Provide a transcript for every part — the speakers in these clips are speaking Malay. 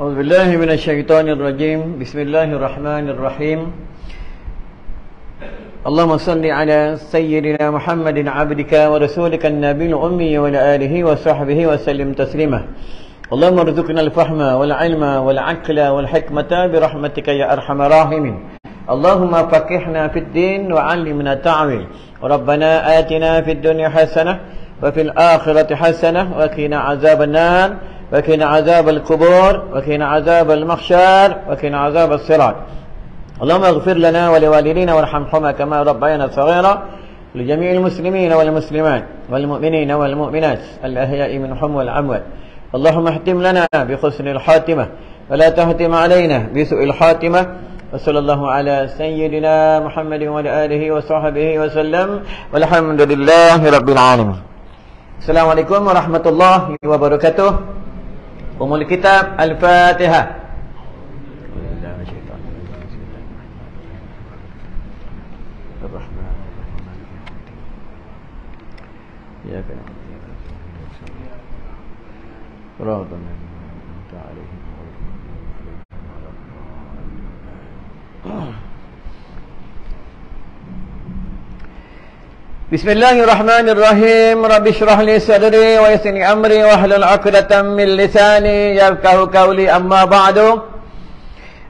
أعوذ بالله من الشيطان الرجيم. بسم الله الرحمن الرحيم. اللهم صل على سيدنا محمد عبدك ورسولك النبي الأمي وعلى آله وصحبه وسلم تسليما. اللهم ارزقنا الفهم والعلم والعقل والحكمة برحمتك يا أرحم الراحمين. اللهم فقهنا في الدين وعلمنا التأويل. ربنا آتنا في الدنيا حسنة وفي الآخرة حسنة وقنا عذاب النار وقنا عذاب القبور وقنا عذاب المحشر وقنا عذاب الصراط. اللهم اغفر لنا ولوالدينا وارحمهما كما ربيانا صغيرا، لجميع المسلمين والمسلمات والمؤمنين والمؤمنات الأحياء منهم والأموات. اللهم اختم لنا بحسن الخاتمة ولا تختم علينا بسوء الخاتمة. وصلى الله على سيدنا محمد وعلى آله وصحبه وسلم والحمد لله رب العالمين. Assalamualaikum warahmatullahi wabarakatuh. Umul Kitab Al-Fatihah. Bismillahirrahmanirrahim. Rabbi shrah li sadri wa yassir li amri wahlul 'uqdatam min lisani yafqahu qawli, amma ba'du.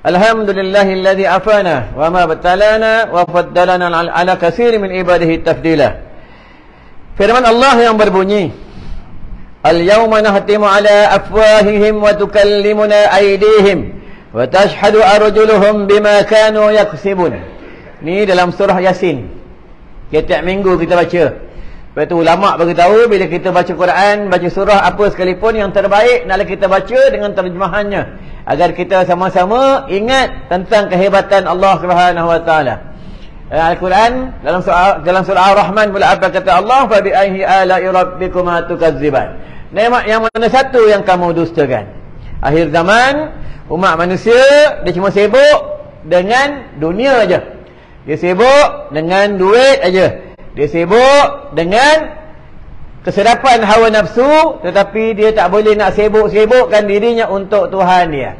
Alhamdulillahilladzi afana wa ma batalana wa faddalana ala katsiri min ibadihi tafdila. Firman Allah yang berbunyi, Al-yawma nahtimu ala afwahihim wa tukallimuna aydihim wa tashhadu arjuluhum bima kanu yaksibun. Ini dalam surah Yasin. Setiap minggu kita baca. Lepas tu ulama' beritahu bila kita baca Quran, baca surah apa sekalipun, yang terbaik adalah kita baca dengan terjemahannya, agar kita sama-sama ingat tentang kehebatan Allah Subhanahu wa taala. Al-Quran dalam surah Ar-Rahman pula apa kata Allah? Fa bi ayyi ala'i rabbikuma tukazziban. Nikmat yang mana satu yang kamu dustakan? Akhir zaman umat manusia dia cuma sibuk dengan dunia aja. Dia sibuk dengan duit aja. Dia sibuk dengan kesedapan hawa nafsu, tetapi dia tak boleh nak sibuk-sibukkan dirinya untuk Tuhan dia.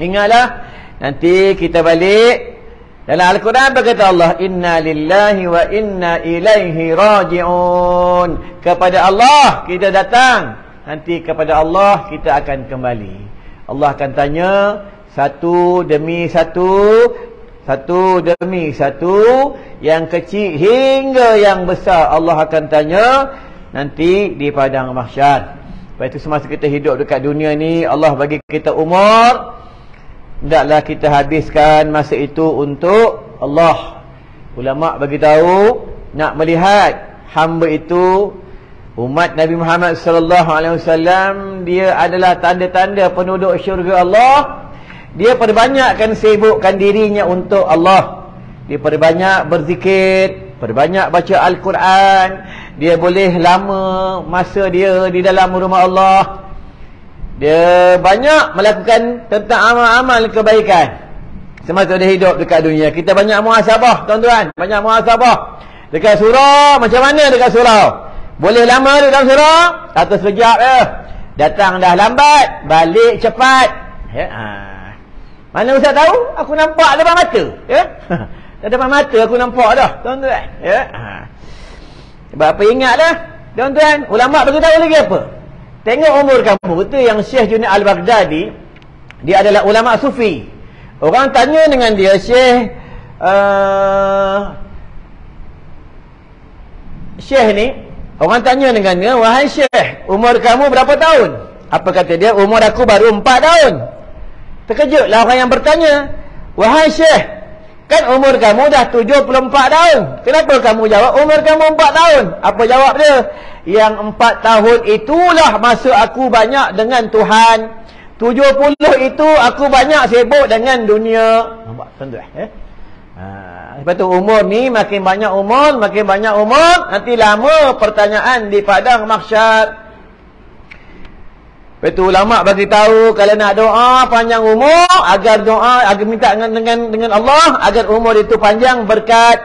Ingatlah, nanti kita balik dalam Al-Quran berkata Allah, Inna lillahi wa inna ilaihi raji'un. Kepada Allah kita datang, nanti kepada Allah kita akan kembali. Allah akan tanya satu demi satu, satu demi satu, yang kecil hingga yang besar Allah akan tanya nanti di padang mahsyar. Lepas itu semasa kita hidup dekat dunia ni, Allah bagi kita umur, hendaklah kita habiskan masa itu untuk Allah. Ulama' bagi tahu, nak melihat hamba itu, umat Nabi Muhammad sallallahu alaihi wasallam, dia adalah tanda-tanda penduduk syurga Allah. Dia perbanyakkan sibukkan dirinya untuk Allah. Dia perbanyak berzikir, perbanyak baca Al-Quran. Dia boleh lama masa dia di dalam rumah Allah. Dia banyak melakukan tentang amal-amal kebaikan semasa dia hidup dekat dunia. Kita banyak muhasabah, tuan-tuan. Banyak muhasabah. Dekat surau, macam mana dekat surau? Boleh lama dekat surau atau sekejap je. Datang dah lambat, balik cepat. Mana Ustaz tahu? Aku nampak depan mata. Ya? Depan mata aku nampak dah, tuan-tuan. Ya? Sebab apa, ingatlah, tuan-tuan, ulama' beritahu lagi apa? Tengok umur kamu. Betul yang Syekh Junaid Al-Baghdadi, dia adalah ulama' sufi. Orang tanya dengan dia, Syekh ni, orang tanya dengan dia, wahai Syekh, umur kamu berapa tahun? Apa kata dia? Umur aku baru 4 tahun. Terkejutlah orang yang bertanya, wahai Syekh, kan umur kamu dah 74 tahun. Kenapa kamu jawab umur kamu 4 tahun? Apa jawab dia? Yang 4 tahun itulah masa aku banyak dengan Tuhan. 70 itu aku banyak sibuk dengan dunia. Nampak tuan-tuan? Lepas tu umur ni makin banyak umur, nanti lama pertanyaan di padang mahsyar. Lepas tu ulama' bagi tahu, kalau nak doa panjang umur, agar minta dengan Allah agar umur itu panjang, berkat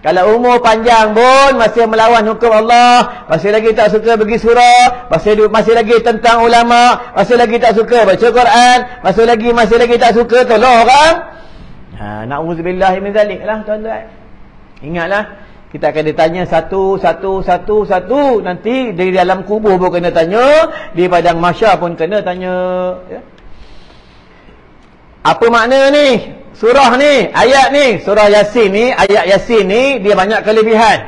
Kalau umur panjang pun masih melawan hukum Allah, masih lagi tak suka pergi surau, masih lagi tentang ulama, masih lagi tak suka baca Quran, masih lagi tak suka tolong orang. Na'udzubillah min zalik lah tuan-tuan. Ingatlah, kita akan ditanya satu. Nanti di dalam kubur pun kena tanya, di padang mahsyar pun kena tanya. Ya? Apa makna ni? Surah ni, ayat ni, surah Yasin ni, ayat Yasin ni dia banyak kelebihan.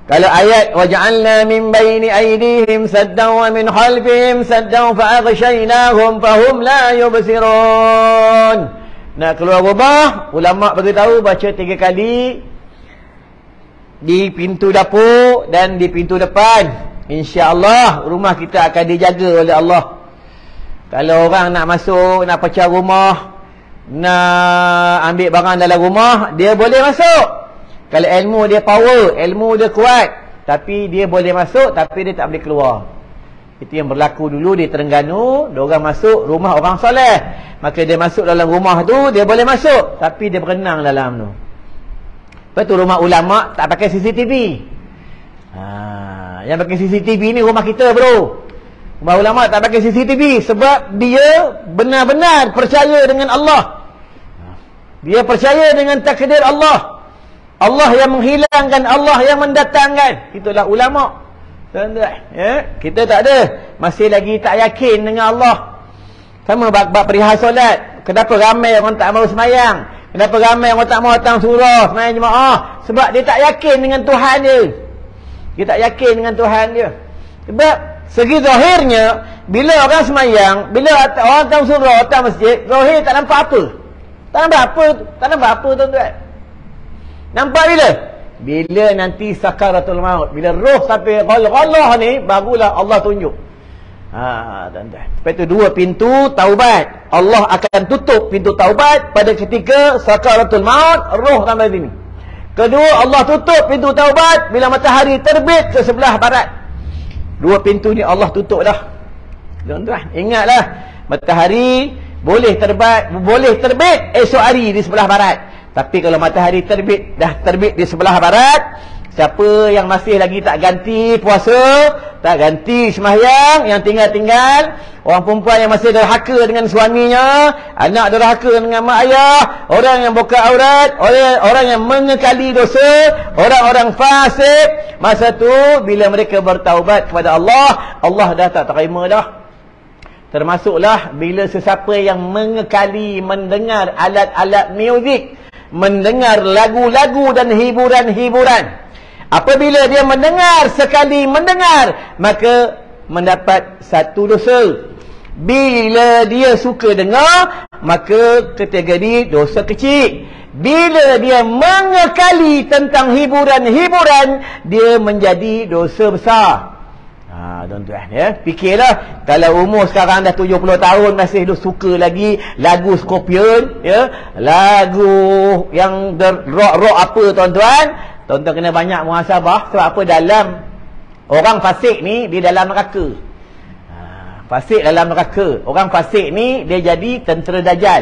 Kalau ayat waja'alna min baini aydihim saddan wa min khalfihim saddan fa aghshaynahum fahum la yubsirun. Nak keluar rumah, ulama beritahu baca 3 kali di pintu dapur dan di pintu depan. Insya-Allah rumah kita akan dijaga oleh Allah. Kalau orang nak masuk, nak pecah rumah, nak ambil barang dalam rumah, dia boleh masuk. Kalau ilmu dia power, ilmu dia kuat, tapi dia boleh masuk, tapi dia tak boleh keluar. Itu yang berlaku dulu di Terengganu. Diorang masuk rumah orang soleh, maka dia masuk dalam rumah tu, dia boleh masuk, tapi dia berenang dalam tu. Lepas tu rumah ulama tak pakai CCTV. Yang pakai CCTV ni rumah kita bro. Rumah ulama tak pakai CCTV sebab dia benar-benar percaya dengan Allah. Dia percaya dengan takdir Allah. Allah yang menghilangkan, Allah yang mendatangkan. Itulah ulama. Tuan-tuan, ya? Kita tak ada, masih lagi tak yakin dengan Allah. Sama bab perihal solat. Kenapa ramai orang tak mau semayang? Kenapa ramai orang tak mau datang surau, semayang jemaah? Sebab dia tak yakin dengan Tuhan dia. Dia tak yakin dengan Tuhan dia. Sebab segi zahirnya, bila orang semayang, bila orang datang surau, datang masjid, zahir tak nampak apa. Tak nampak apa tuan-tuan. Nampak bila? Bila nanti sakaratul maut, bila roh sampai ghalghalah ni, barulah Allah tunjuk. Tuan-tuan. Lepas itu 2 pintu taubat. Allah akan tutup pintu taubat pada ketika sakaratul maut, roh sampai sini. Kedua, Allah tutup pintu taubat bila matahari terbit ke sebelah barat. 2 pintu ni Allah tutup dah. Tuan-tuan, ingatlah, matahari boleh terbit esok hari di sebelah barat. Tapi kalau matahari dah terbit di sebelah barat, siapa yang masih lagi tak ganti puasa, tak ganti sembahyang, yang tinggal-tinggal, orang perempuan yang masih derhaka dengan suaminya, anak derhaka dengan mak ayah, orang yang buka aurat, orang yang mengekali dosa, orang-orang fasik, masa tu bila mereka bertaubat kepada Allah, Allah dah tak terima dah. Termasuklah bila sesiapa yang mengekali mendengar alat-alat muzik, mendengar lagu-lagu dan hiburan-hiburan. Apabila dia sekali mendengar, maka mendapat satu dosa. Bila dia suka dengar, maka kategori dosa kecil. Bila dia mengekali tentang hiburan-hiburan, dia menjadi dosa besar. Tuan-tuan, ya, fikirlah kalau umur sekarang dah 70 tahun masih suka lagi lagu Scorpion, ya, lagu yang rock apa tuan-tuan. Tuan-tuan kena banyak muhasabah. Sebab apa? Dalam orang fasik ni, dia dalam neraka. Fasik dalam neraka. Orang fasik ni dia jadi tentera Dajjal.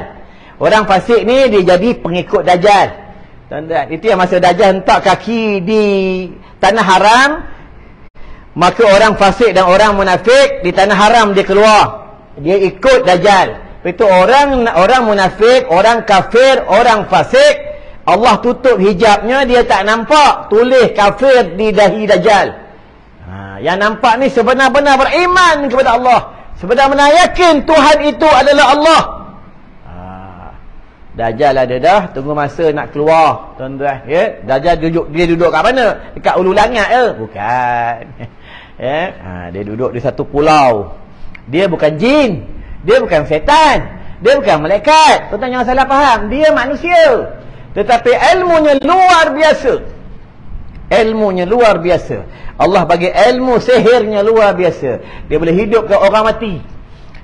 Orang fasik ni dia jadi pengikut Dajjal. Tuan-tuan, itu yang masa Dajjal hentak kaki di tanah haram, maka orang fasik dan orang munafik di tanah haram dia keluar. Dia ikut Dajjal. Itu orang munafik, orang kafir, orang fasik, Allah tutup hijabnya, dia tak nampak tulis kafir di dahi Dajjal. Yang nampak ni sebenar-benar beriman kepada Allah, sebenar-benar yakin Tuhan itu adalah Allah. Dajjal ada dah, tunggu masa nak keluar, tuan-tuan, ya. Dajjal duduk kat mana? Dekat ulu langit ke? Bukan. Ya, dia duduk di satu pulau. Dia bukan jin, dia bukan setan, dia bukan malaikat. Tuan-tuan jangan salah faham, dia manusia. Tetapi ilmunya luar biasa. Ilmunya luar biasa. Allah bagi ilmu sihirnya luar biasa. Dia boleh hidupkan orang mati,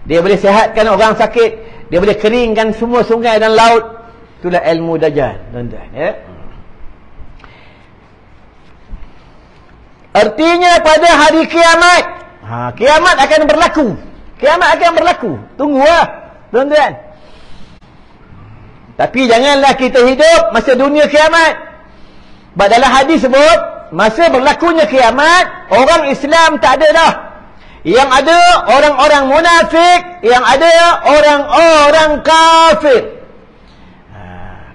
dia boleh sihatkan orang sakit, dia boleh keringkan semua sungai dan laut. Itulah ilmu Dajjal, tuan-tuan, ya. Artinya pada hari kiamat, kiamat akan berlaku. Kiamat akan berlaku. Tunggulah, tuan-tuan. Tapi janganlah kita hidup masa dunia kiamat. Sebab dalam hadis sebut, masa berlakunya kiamat, orang Islam tak ada dah. Yang ada orang-orang munafik, yang ada orang-orang kafir.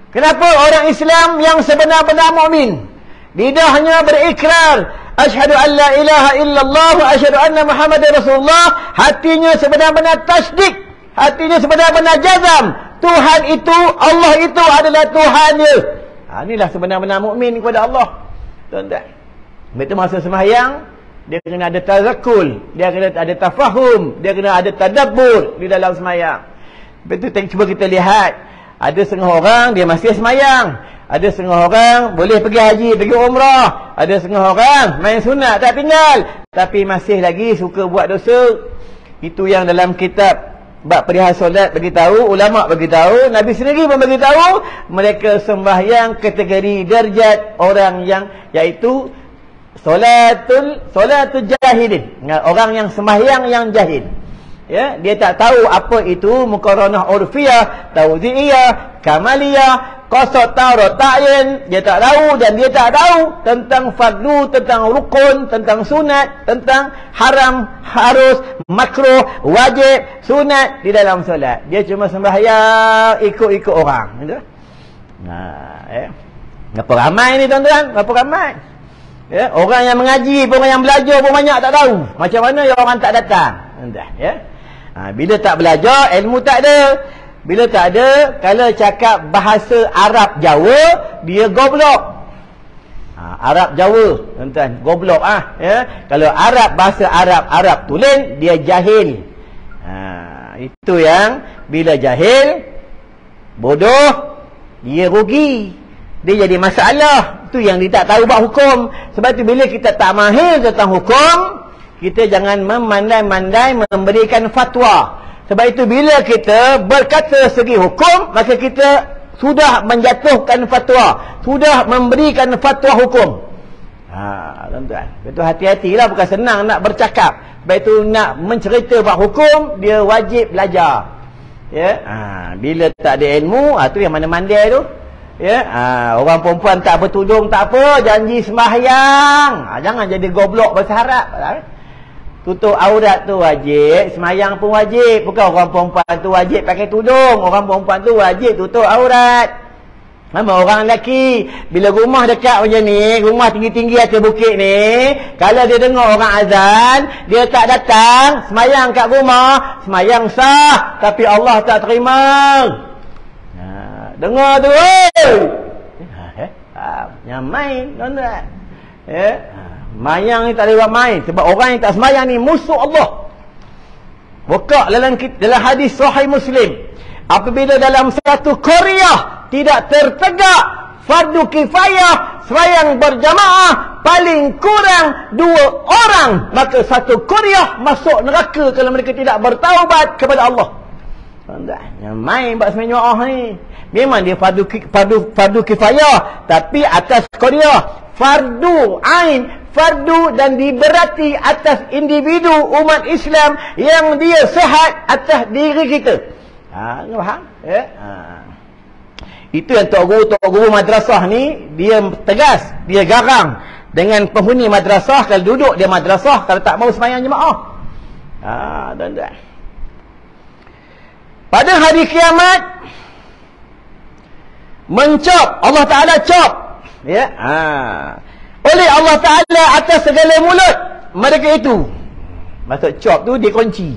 Kenapa orang Islam yang sebenar-benar mukmin lidahnya berikrar asyhadu an la ilaha illallah wa asyhadu anna muhammadar rasulullah, hatinya sebenar-benar tasdik, hatinya sebenar-benar jazam, Tuhan itu, Allah itu adalah Tuhan dia. Inilah sebenar-benar mukmin kepada Allah. Tuan-tuan, betul masa sembahyang dia kena ada tazakul, dia kena ada tafahum, dia kena ada tadabbur di dalam sembahyang. Betul, cuba kita lihat. Ada setengah orang dia masih sembahyang, ada setengah orang boleh pergi haji, pergi umrah, ada setengah orang main sunat tak tinggal, tapi masih lagi suka buat dosa. Itu yang dalam kitab bab perihal solat beritahu, ulama beritahu, Nabi sendiri pun beritahu, mereka sembahyang kategori darjat orang yang, iaitu solatul jahilin, orang yang sembahyang yang jahil. Ya, dia tak tahu apa itu muqaranah urfiyah, tawzi'iyah, kamaliyah, qasad tarat ta'yin. Dia tak tahu, dan dia tak tahu tentang fardu, tentang rukun, tentang sunat, tentang haram, harus, makruh, wajib, sunat di dalam solat. Dia cuma sembahyang ikut-ikut orang. Berapa ramai ni tuan-tuan? Berapa ramai? Ya, orang yang mengaji pun, orang yang belajar pun banyak tak tahu. Macam mana orang tak datang? Ya. Bila tak belajar, ilmu tak ada. Bila tak ada, kalau cakap bahasa Arab Jawa, dia goblok. Arab Jawa, tuan-tuan, goblok. Ya. Kalau Arab, bahasa Arab tulen, dia jahil. Itu yang bila jahil, bodoh, dia rugi. Dia jadi masalah. Itu yang dia tak tahu buat hukum. Sebab itu bila kita tak mahir tentang hukum, kita jangan memandai-mandai memberikan fatwa. Sebab itu bila kita berkata segi hukum, maka kita sudah menjatuhkan fatwa, sudah memberikan fatwa hukum. Tuan-tuan, itu hati-hatilah, bukan senang nak bercakap. Sebab itu nak mencerita buat hukum, dia wajib belajar. Ya, bila tak ada ilmu, tu yang mana mandai tu. Ya, orang perempuan tak bertudung tak apa, janji sembahyang. Jangan jadi goblok bahasa Arab. Tutup aurat tu wajib, sembahyang pun wajib. Bukan orang perempuan tu wajib pakai tudung, orang perempuan tu wajib tutup aurat. Sama orang lelaki, bila rumah dekat macam ni, rumah tinggi-tinggi atas bukit ni, kalau dia dengar orang azan, dia tak datang sembahyang kat rumah, sembahyang sah, tapi Allah tak terima. Dengar tu, yang main, tuan-tuan. Mayang ni tak boleh buat main. Sebab orang yang tak sembahyang ni musuh Allah. Buka dalam hadis Sahih Muslim, apabila dalam satu qaryah tidak tertegak fardu kifayah, sembahyang berjamaah, paling kurang 2 orang, maka satu qaryah masuk neraka kalau mereka tidak bertaubat kepada Allah. Yang main buat sembahyang jemaah ni, memang dia fardu kifayah, tapi atas qaryah fardu ain, fardu, dan diberati atas individu umat Islam yang dia sehat atas diri kita. Faham? Ya? Itu yang tok guru madrasah ni, dia tegas, dia garang dengan penghuni madrasah. Kalau duduk dia madrasah, kalau tak mau sembahyang jemaah. Tuan-tuan, pada hari kiamat mencop, Allah Ta'ala cop, ya, oleh Allah Ta'ala atas segala mulut mereka itu. Maksud cop tu dikunci,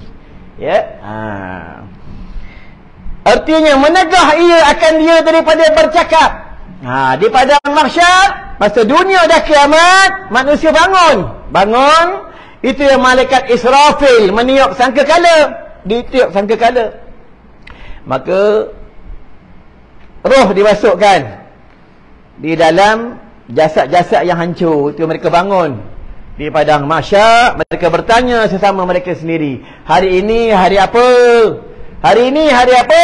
ya. Artinya menegah ia akan dia daripada bercakap. Di padang mahsyar, masa dunia dah kiamat, manusia bangun, itu yang malaikat Israfil meniup sangkakala, ditiup sangkakala, maka roh dimasukkan di dalam jasad-jasad yang hancur. Itu mereka bangun di padang mahsyar. Mereka bertanya sesama mereka sendiri, hari ini hari apa? Hari ini hari apa?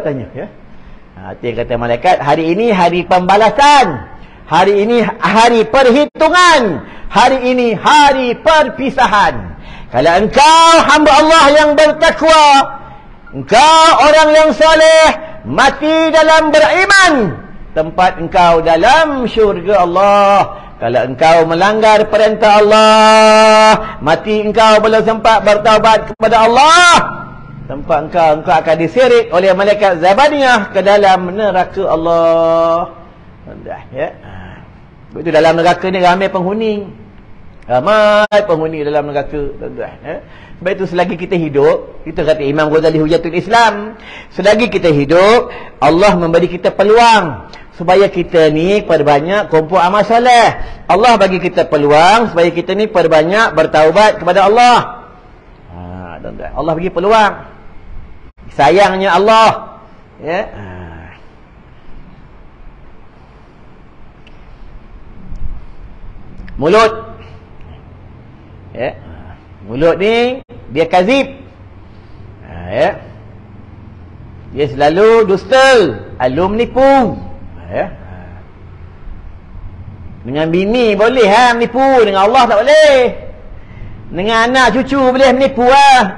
Tanya, ya. Itu yang kata malaikat, hari ini hari pembalasan, hari ini hari perhitungan, hari ini hari perpisahan. Kalau engkau hamba Allah yang bertakwa, engkau orang yang soleh, mati dalam beriman, tempat engkau dalam syurga Allah. Kalau engkau melanggar perintah Allah, mati engkau belum sempat bertaubat kepada Allah, tempat engkau akan diseret oleh malaikat Zabaniyah ke dalam neraka Allah. Ya. Itu dalam neraka ni ramai penghuni. Ramai penghuni dalam neraka. Ya. Sebab itu selagi kita hidup, kita kata Imam Ghazali Hujatul Islam, selagi kita hidup, Allah memberi kita peluang supaya kita ni perbanyak kumpul amal soleh. Allah bagi kita peluang supaya kita ni perbanyak bertaubat kepada Allah. Allah bagi peluang. Sayangnya Allah, ya. Mulut, ya. Mulut ni dia kazib, ya. Dia selalu dusta, selalu menipu, ya. Dengan bini boleh menipu, dengan Allah tak boleh. Dengan anak cucu boleh menipu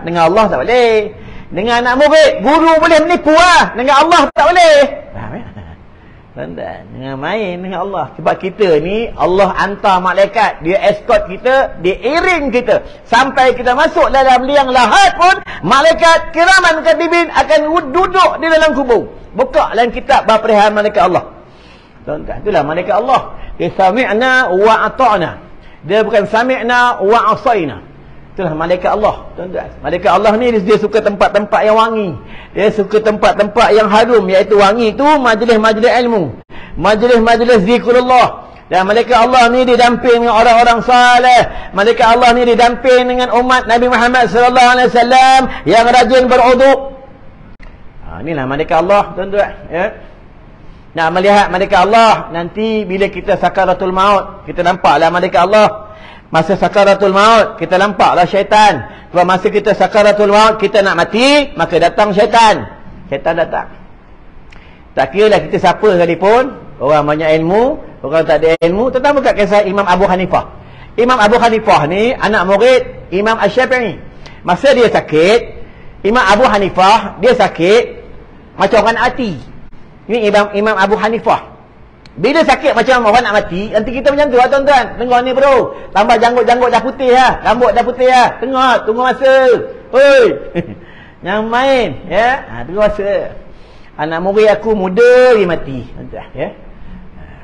dengan Allah tak boleh. Dengan anak murid, guru boleh menipu dengan Allah tak boleh. Dengan main dengan Allah. Sebab kita ni Allah hantar malaikat, dia escort kita, dia iring kita sampai kita masuk dalam liang lahat pun, malaikat kiraman katibin akan duduk di dalam kubur. Buka dalam kitab baperihan malaikat Allah. Tuan-tuan, itulah malaikat Allah. Dia sami'na wa ata'na. Dia bukan sami'na wa asaina. Itulah malaikat Allah, tuan-tuan. Malaikat Allah ni dia suka tempat-tempat yang wangi. Dia suka tempat-tempat yang harum, iaitu wangi tu majlis-majlis ilmu, majlis-majlis zikrullah. Dan malaikat Allah ni didamping dengan orang-orang saleh. Malaikat Allah ni didamping dengan umat Nabi Muhammad sallallahu alaihi wasallam yang rajin berwuduk. Inilah malaikat Allah, tuan-tuan, ya. Nak melihat malaikat Allah nanti bila kita sakaratul maut, kita nampaklah malaikat Allah. Masa sakaratul maut, kita nampaklah syaitan. Kalau masa kita sakaratul maut, kita nak mati, maka datang syaitan. Syaitan datang. Tak kira lah kita siapa sekalipun, orang banyak ilmu, orang tak ada ilmu. Tentang bukan kisah Imam Abu Hanifah. Imam Abu Hanifah ni anak murid Imam Asy-Syafi'i. Masa dia sakit, Imam Abu Hanifah, dia sakit macam orang nak mati. Ni Imam Abu Hanifah. Bila sakit macam orang nak mati, nanti kita macam tu tuan-tuan. Tengok ni bro, tambah janggut-janggut dah putih rambut dah putih Tengok, tunggu masa. Oi. Yang main, ya. Tunggu masa. Anak murid aku muda dia mati, tuan-tuan, ya.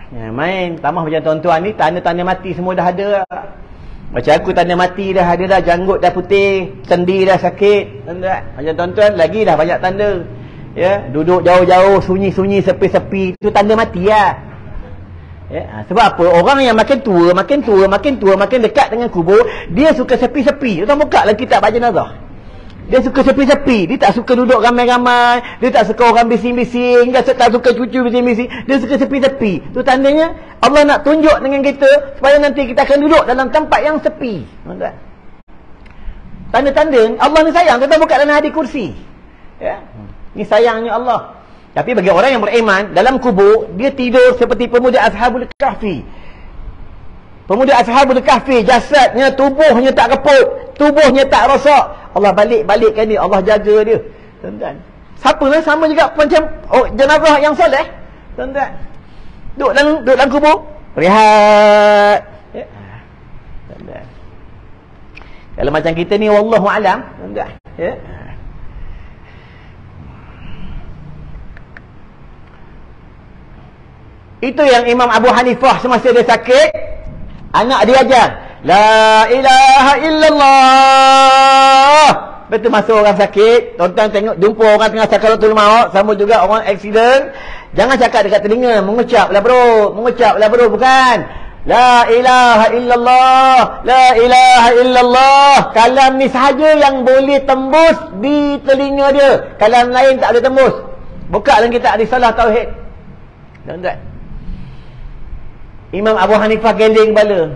Yang main, tambah macam tuan-tuan ni tanda-tanda mati semua dah ada. Macam aku tanda mati dah ada dah, janggut dah putih, sendi dah sakit, tuan-tuan. Macam tuan-tuan lagi dah banyak tanda. Ya, duduk jauh-jauh, sunyi-sunyi, sepi-sepi, itu tanda mati Ya, sebab apa? Orang yang makin tua, makin dekat dengan kubur, dia suka sepi-sepi. Kita buka dalam kitab jenazah. Dia suka sepi-sepi. Dia tak suka duduk ramai-ramai. Dia tak suka orang bising-bising. Dia tak suka cucu bising-bising. Dia suka sepi-sepi. Itu tandanya Allah nak tunjuk dengan kita supaya nanti kita akan duduk dalam tempat yang sepi. Tanda-tanda Allah ni sayang. Kita buka dalam hadis kursi. Ya. Ni sayangnya Allah. Tapi bagi orang yang beriman, dalam kubur, dia tidur seperti pemuda Ashabul Kahfi. Pemuda Ashabul Kahfi, jasadnya, tubuhnya tak reput, tubuhnya tak rosak. Allah balik-balikkan dia, Allah jaga dia. Tuan-tuan. Siapa lah? Sama juga macam jenazah yang soleh. Tuan-tuan. Duduk dalam kubur, rehat. Ya. Tuan-tuan. Kalau macam kita ni, wallahu alam, tuan-tuan. Ya. Itu yang Imam Abu Hanifah semasa dia sakit, anak dia ajar, la ilaha illallah. Betul masa orang sakit, tuan-tuan tengok, jumpa orang tengah sakaratul maut, sama juga orang aksiden, jangan cakap dekat telinga, mengucaplah bro, bukan. La ilaha illallah, la ilaha illallah. Kalam ni sahaja yang boleh tembus di telinga dia. Kalam lain tak boleh tembus. Buka dalam kitab Risalah Tauhid. Tuan-tuan. Imam Abu Hanifah geleng kepala.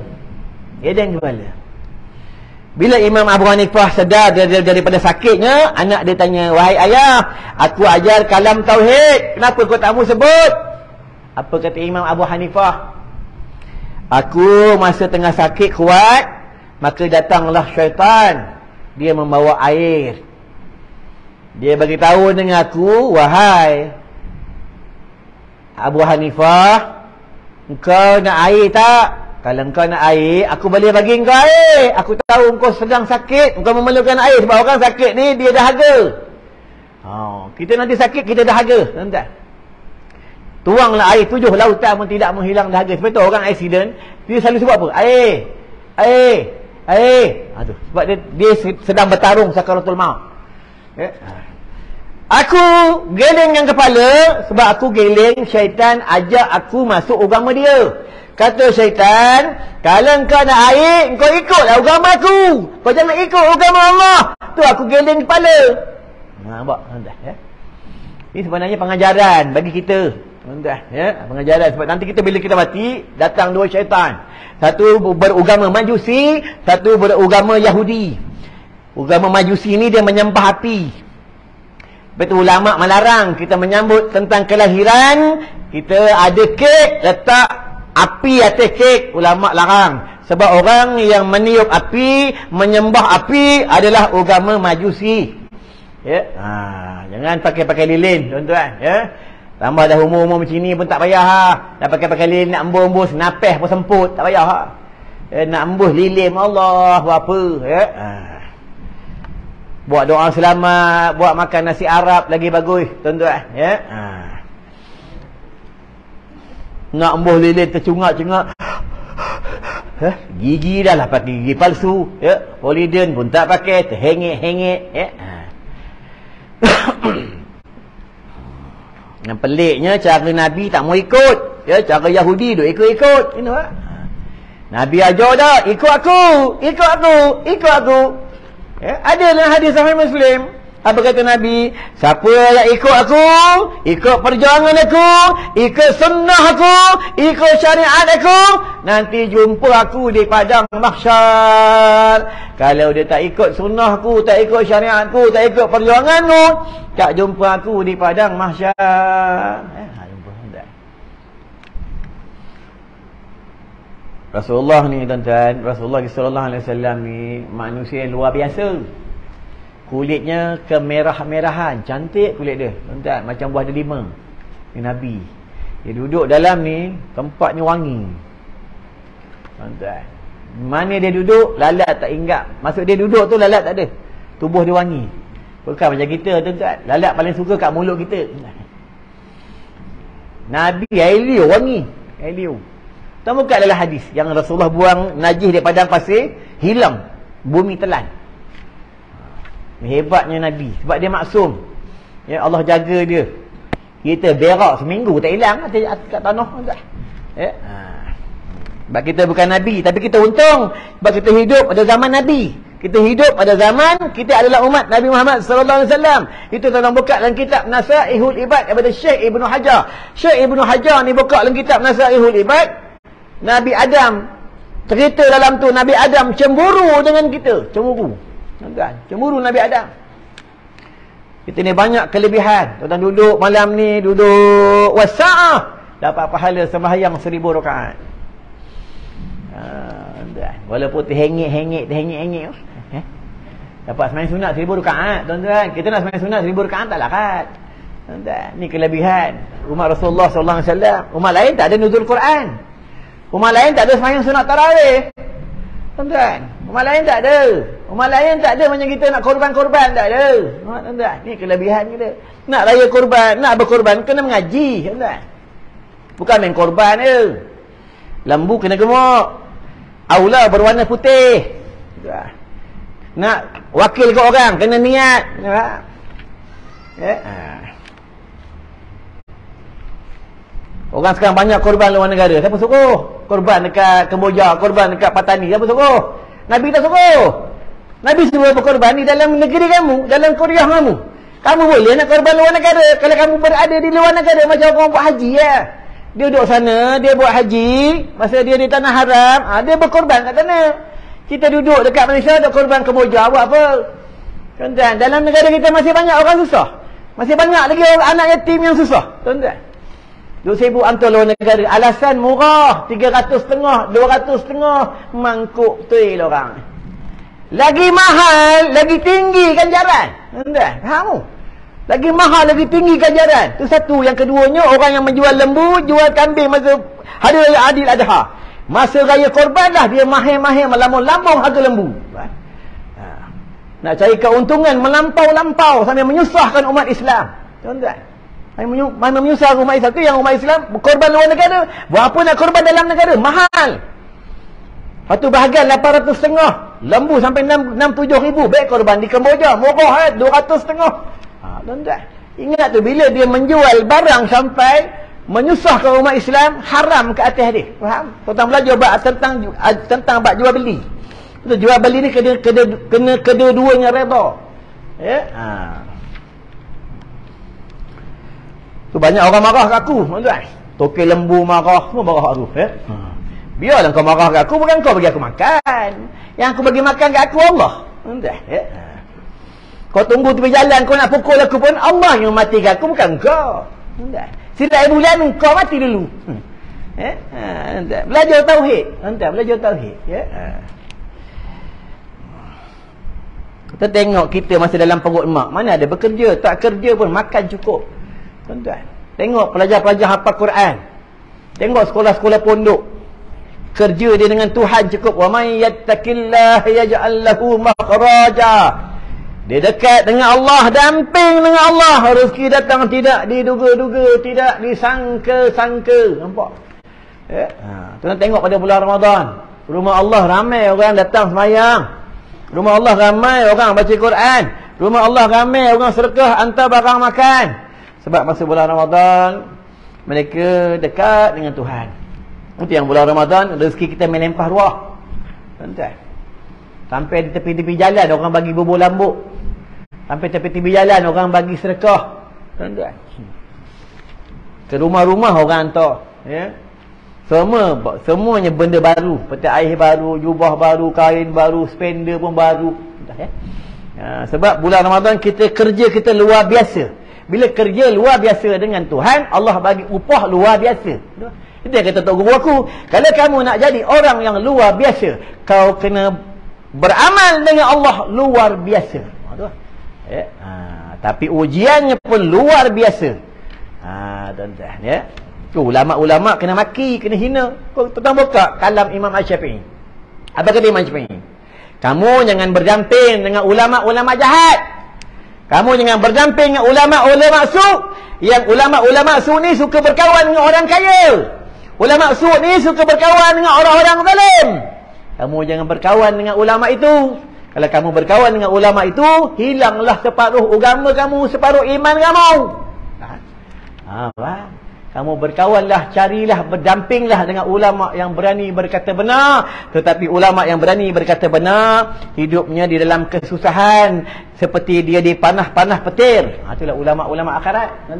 Bila Imam Abu Hanifah sedar daripada sakitnya, anak dia tanya, wahai ayah, aku ajar kalam tauhid, kenapa kau tak mau sebut? Apa kata Imam Abu Hanifah? Aku masa tengah sakit kuat, maka datanglah syaitan. Dia membawa air. Dia bagi tahu dengan aku, wahai, Abu Hanifah, engkau nak air tak? Kalau engkau nak air, aku boleh bagi engkau air. Aku tahu engkau sedang sakit, engkau memerlukan air. Sebab orang sakit ni, dia dahaga. Kita nanti sakit, kita dahaga. Tuan-tuan, tuanglah air 7 lautan pun tidak menghilang dahaga. Sebab tu orang accident, dia selalu sebut apa? Air. Sebab dia sedang bertarung sakaratul maut. Aku gelengkan kepala sebab aku geleng syaitan ajak aku masuk agama dia. Kata syaitan, kalau kau nak air, kau ikutlah agama aku. Kau jangan ikut agama Allah. Tu aku geleng kepala. Nampak? Ini sebenarnya pengajaran bagi kita. Pengajaran sebab nanti kita bila kita mati, datang 2 syaitan. Satu beragama Majusi, satu beragama Yahudi. Agama Majusi ni dia menyembah api. Betul, ulama melarang kita menyambut tentang kelahiran, kita ada kek, letak api atas kek, ulama larang. Sebab orang yang meniup api, menyembah api adalah agama Majusi. Jangan pakai lilin, tuan-tuan. Tambah dah umur-umur macam ni pun tak payah. Dah pakai lilin, nak embus-embus, napeh pun semput, tak payah. Nak embus lilin, Allah, buat apa? Buat doa selamat, buat makan nasi Arab lagi bagus, tuan-tuan. Nak embus lilin tercungak-cungak. Gigi dah lah pakai gigi palsu. Poliden pun tak pakai, terhengit-hengit. Yang peliknya cara Nabi tak mau ikut. Cara Yahudi duk ikut-ikut. Nabi ajar dah, ikut aku. Ada dalam hadis Sahih Muslim. Apa kata Nabi? Siapa yang ikut aku, ikut perjuangan aku, ikut sunnah aku, ikut syariat aku, nanti jumpa aku di padang mahsyar. Kalau dia tak ikut sunnah aku, tak ikut syariat aku, tak ikut perjuanganmu, tak jumpa aku di padang mahsyar. Rasulullah ni, tuan-tuan, Rasulullah sallallahu alaihi wasallam ni manusia yang luar biasa. Kulitnya kemerah-merahan, cantik kulit dia, tuan-tuan, macam buah delima. Ni Nabi. Dia duduk dalam ni, tempatnya wangi. Tuan-tuan, mana dia duduk, lalat tak hinggap. Maksud dia duduk tu lalat tak ada. Tubuh dia wangi. Bukan macam kita, tuan-tuan. Lalat paling suka kat mulut kita. Nabi air liur wangi. Air liur. Tahu bukan adalah hadis yang Rasulullah buang najis di padang pasir, hilang, bumi telan. Hebatnya Nabi sebab dia maksum. Allah jaga dia. Kita berak seminggu tak hilang kat tanah. Sebab kita bukan Nabi, tapi kita untung sebab kita hidup pada zaman Nabi. Kita hidup pada zaman kita adalah umat Nabi Muhammad sallallahu alaihi wasallam. Itu tolong buka dalam kitab Nasaihul Ibad daripada Syekh Ibnu Hajar. Syekh Ibnu Hajar ni buka dalam kitab Nasaihul Ibad. Nabi Adam cerita dalam tu, Nabi Adam cemburu dengan kita. Cemburu Nabi Adam. Kita ni banyak kelebihan. Tuan duduk malam ni, duduk wasa'ah, dapat pahala sembahyang 1000 rakaat. Walaupun terhengit-hengit. Dapat sembahyang sunat 1000 rakaat, tuan-tuan. Kita nak sembahyang sunat 1000 rakaat tak larat. Tuan-tuan, ni kelebihan umat Rasulullah sallallahu alaihi wasallam. Umat lain tak ada nuzul Quran. Umat lain tak ada sembahyang sunat tarawih. Tuan-tuan, umat lain tak ada. Umat lain tak ada macam kita nak korban-korban, tak ada. Tuan-tuan, ni kelebihan kita. Nak raya korban, nak berkorban kena mengaji, tuan-tuan. Bukan main korban je. Lembu kena gemuk. Aula berwarna putih. Tuan. Nak wakil ke orang kena niat. Orang sekarang banyak korban luar negara. Siapa suruh? Korban dekat Kemboja, korban dekat Patani. Siapa suruh? Nabi tak suruh. Nabi suruh berkorban di dalam negeri kamu, dalam Korea kamu. Kamu boleh nak korban luar negara kalau kamu berada di luar negara macam orang buat haji ya. Dia duduk sana, dia buat haji, masa dia di tanah haram, dia berkorban kat sana. Kita duduk dekat Malaysia duk korban Kemboja, buat apa? Tuan-tuan, dalam negara kita masih banyak orang susah. Masih banyak lagi orang anak yatim yang susah. Tuan-tuan, duk sibuk hantar luar negara. Alasan murah, 300,500, 200,500, mangkuk betul orang. Lagi mahal, lagi tinggi ganjaran. Tuan-tuan, faham? Lagi mahal, lagi tinggi ganjaran. Itu satu. Yang keduanya, orang yang menjual lembu, jual kambing masa hari raya Adil Adha. Masa raya korban dah dia mahir-mahir melambung-lambung harga lembu. Nak cari keuntungan melampau-lampau sambil menyusahkan umat Islam. Tuan-tuan. Mana menyusahkan umat Islam? Itu yang umat Islam korban luar negara. Buat apa nak korban dalam negara? Mahal. Satu bahagian 800,500. Lembu sampai 6-7 ribu. Baik korban di Kemboja. Murah 200,500. Tuan-tuan. Ingat tu, bila dia menjual barang sampai menyusahkan umat Islam, haram ke atas dia. Faham? Tuan-tuan belajar tentang bab jual beli. Itu jual beli ni kena kedua-duanya redha. Ya? Tu banyak orang marah kat aku, tuan-tuan. Tokek lembu marah, semua marah aku, ya. Biarlah kau marah kat aku, bukan kau bagi aku makan. Yang aku bagi makan kat aku Allah. Tuan-tuan, ya. Kau tunggu tepi jalan, kau nak pukul aku pun Allah yang matikan aku, bukan kau. Tuan-tuan. Silap bulan kau mati dulu. Belajar tauhid. Tuan-tuan, belajar tauhid, ya. Kita tengok kita masa dalam perut mak, mana ada bekerja, tak kerja pun makan cukup. Tuan-tuan, tengok pelajar-pelajar hafal Quran. Tengok sekolah-sekolah pondok. Kerja dia dengan Tuhan cukup. Wa may yattaqillaha yaj'al lahu makhraja. Dia dekat dengan Allah, damping dengan Allah. Rezeki datang tidak diduga-duga, tidak disangka-sangka. Nampak? Ya. Tuan tengok pada bulan Ramadan. Rumah Allah ramai orang datang sembahyang. Rumah Allah ramai orang baca Quran. Rumah Allah ramai orang sedekah, hantar barang makan. Sebab masa bulan Ramadan mereka dekat dengan Tuhan. Itu yang bulan Ramadan rezeki kita melempah ruah. Tuan-tuan. Sampai di tepi-tepi jalan orang bagi bubur lambuk. Sampai tepi-tepi jalan orang bagi sedekah. Tuan-tuan. Ke rumah-rumah orang hantar, ya. Semuanya benda baru, peti air baru, jubah baru, kain baru, spender pun baru. Ya? Sebab bulan Ramadan kita kerja kita luar biasa. Bila kerja luar biasa dengan Tuhan, Allah bagi upah luar biasa. Itu yang kata Tok Guru aku, kalau kamu nak jadi orang yang luar biasa, kau kena beramal dengan Allah luar biasa. Ya? Tapi ujiannya pun luar biasa. Tuan-tuan, ya. Ulama-ulama kena maki, kena hina. Kau tentang buka kalam Imam Asy-Syafi'i. Apa kata Imam Syafi'i? Kamu jangan berdamping dengan ulama-ulama jahat. Kamu jangan berdamping dengan ulama-ulama su. Yang ulama-ulama su ni suka berkawan dengan orang kaya. Ulama su ni suka berkawan dengan orang-orang zalim. Kamu jangan berkawan dengan ulama itu. Kalau kamu berkawan dengan ulama itu, hilanglah separuh agama kamu, separuh iman kamu. Kamu berkawanlah, carilah, berdampinglah dengan ulama yang berani berkata benar. Tetapi ulama yang berani berkata benar, hidupnya di dalam kesusahan seperti dia di panah-panah petir. Itulah ulama-ulama akhirat.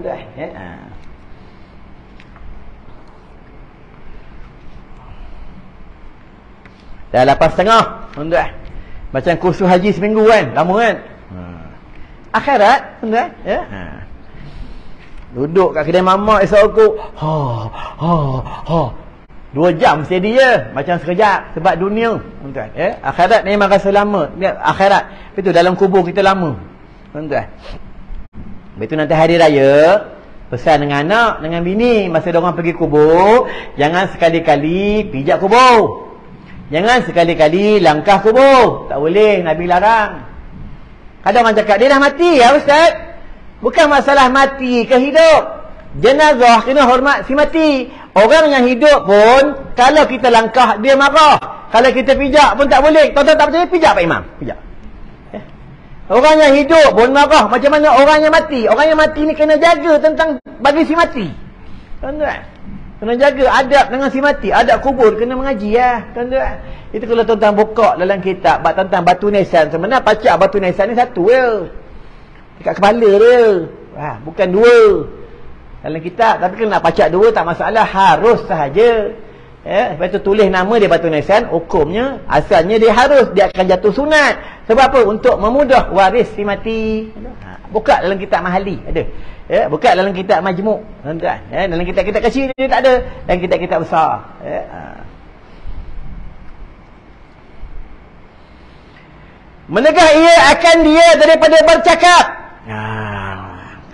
Dah 8.30, tuan-tuan. Macam kursus haji seminggu kan, lama kan. Akhirat, tuan-tuan, ya. Duduk kat kedai mamak esok aku. 2 jam steady je. Macam sekejap. Sebab dunia. Tuan-tuan. Akhirat memang rasa lama. Akhirat. Itu dalam kubur kita lama. Tuan-tuan. Betul nanti hari raya. Pesan dengan anak, dengan bini. Masa diorang pergi kubur. Jangan sekali-kali pijak kubur. Jangan sekali-kali langkah kubur. Tak boleh. Nabi larang. Kadang orang cakap, dia dah mati ya Ustaz. Bukan masalah mati ke hidup. Jenazah kena hormat si mati. Orang yang hidup pun, kalau kita langkah, dia marah. Kalau kita pijak pun tak boleh. Tuan-tuan tak percaya, pijak Pak Imam. Pijak. Orang yang hidup pun marah. Macam mana orang yang mati? Orang yang mati ni kena jaga tentang bagi si mati. Tuan-tuan. Kena jaga adab dengan si mati. Adab kubur kena mengaji ya. Tuan-tuan. Itu kalau tuan-tuan buka dalam kitab tentang batu nisan. Sebenarnya pacak batu nisan ni satu je. Dekat kepala dia. Bukan 2 dalam kitab. Tapi kalau nak pacak 2 tak masalah. Harus sahaja. Lepas tu tulis nama dia batu nisan. Hukumnya asalnya dia harus. Dia akan jatuh sunat. Sebab apa? Untuk memudah waris si mati. Buka dalam kitab mahali. Ada. Buka dalam kitab majmuk. Tuan-tuan. Dalam kitab-kitab kecil dia tak ada. Dalam kitab-kitab besar. Menegah ia akan dia daripada bercakap.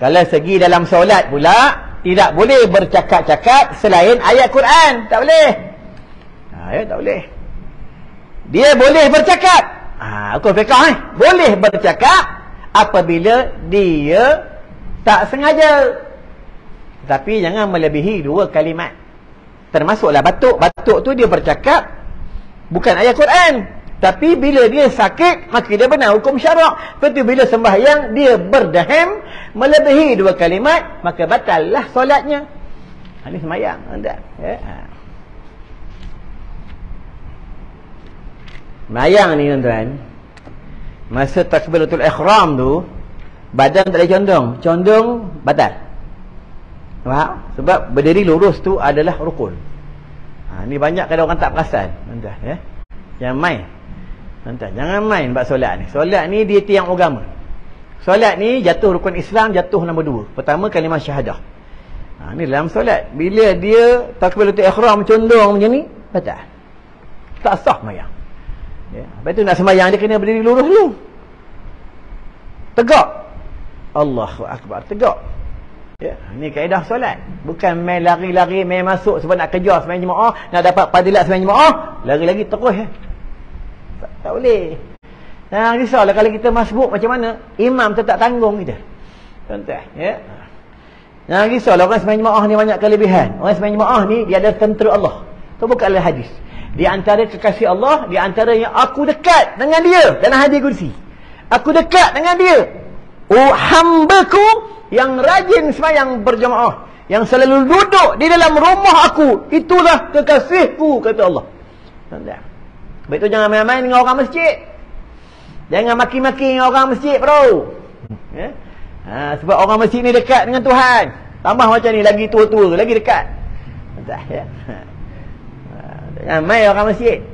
Kalau segi dalam solat pula, tidak boleh bercakap-cakap selain ayat Quran. Tak boleh. Tak boleh. Dia boleh bercakap. Hukum fiqh boleh bercakap apabila dia tak sengaja. Tapi jangan melebihi 2 kalimat. Termasuklah batuk. Batuk tu dia bercakap bukan ayat Quran. Tapi bila dia sakit, maka dia benar hukum syarak. Seperti bila sembahyang, dia berdaham melebihi 2 kalimat, maka batallah solatnya. Ini sembahyang. Sembahyang ni tuan-tuan, masa takbiratul ihram tu, badan tak boleh condong. Condong, batal. Faham? Sebab berdiri lurus tu adalah rukun. Ni banyak kadang orang tak perasan. Tuan-tuan, jangan main. Jangan main buat solat ni. Solat ni dia tiang agama. Solat ni jatuh rukun Islam, jatuh nombor 2. Pertama kalimah syahadah. Ni dalam solat. Bila dia takbiratul ihram condong macam ni, batal. Tak sah sembahyang. Lepas tu nak sembahyang dia kena berdiri lurus dulu. Tegak. Allahu akbar, tegak. Ni kaedah solat. Bukan main lari-lari, main masuk sebab nak kejar sembahyang jemaah, nak dapat fadilat sembahyang jemaah, lari-lagi terus. Tak boleh. Risaulah kalau kita masbuk macam mana, imam tetap tanggung kita. Tuan-tuan, jangan risaulah orang sembahyang jemaah ni banyak kelebihan. Orang sembahyang jemaah ni dia ada tentera Allah. Itu bukanlah hadis. Di antara kekasih Allah, di antara yang aku dekat dengan dia dalam hadis kursi. Aku dekat dengan dia. Hambaku yang rajin sembahyang berjemaah, yang selalu duduk di dalam rumah aku, itulah kekasihku, kata Allah. Tuan-tuan, baik tu jangan main-main dengan orang masjid. Jangan maki-maki dengan orang masjid, bro. Sebab orang masjid ni dekat dengan Tuhan. Tambah macam ni, lagi tua-tua, lagi dekat. Jangan main orang masjid.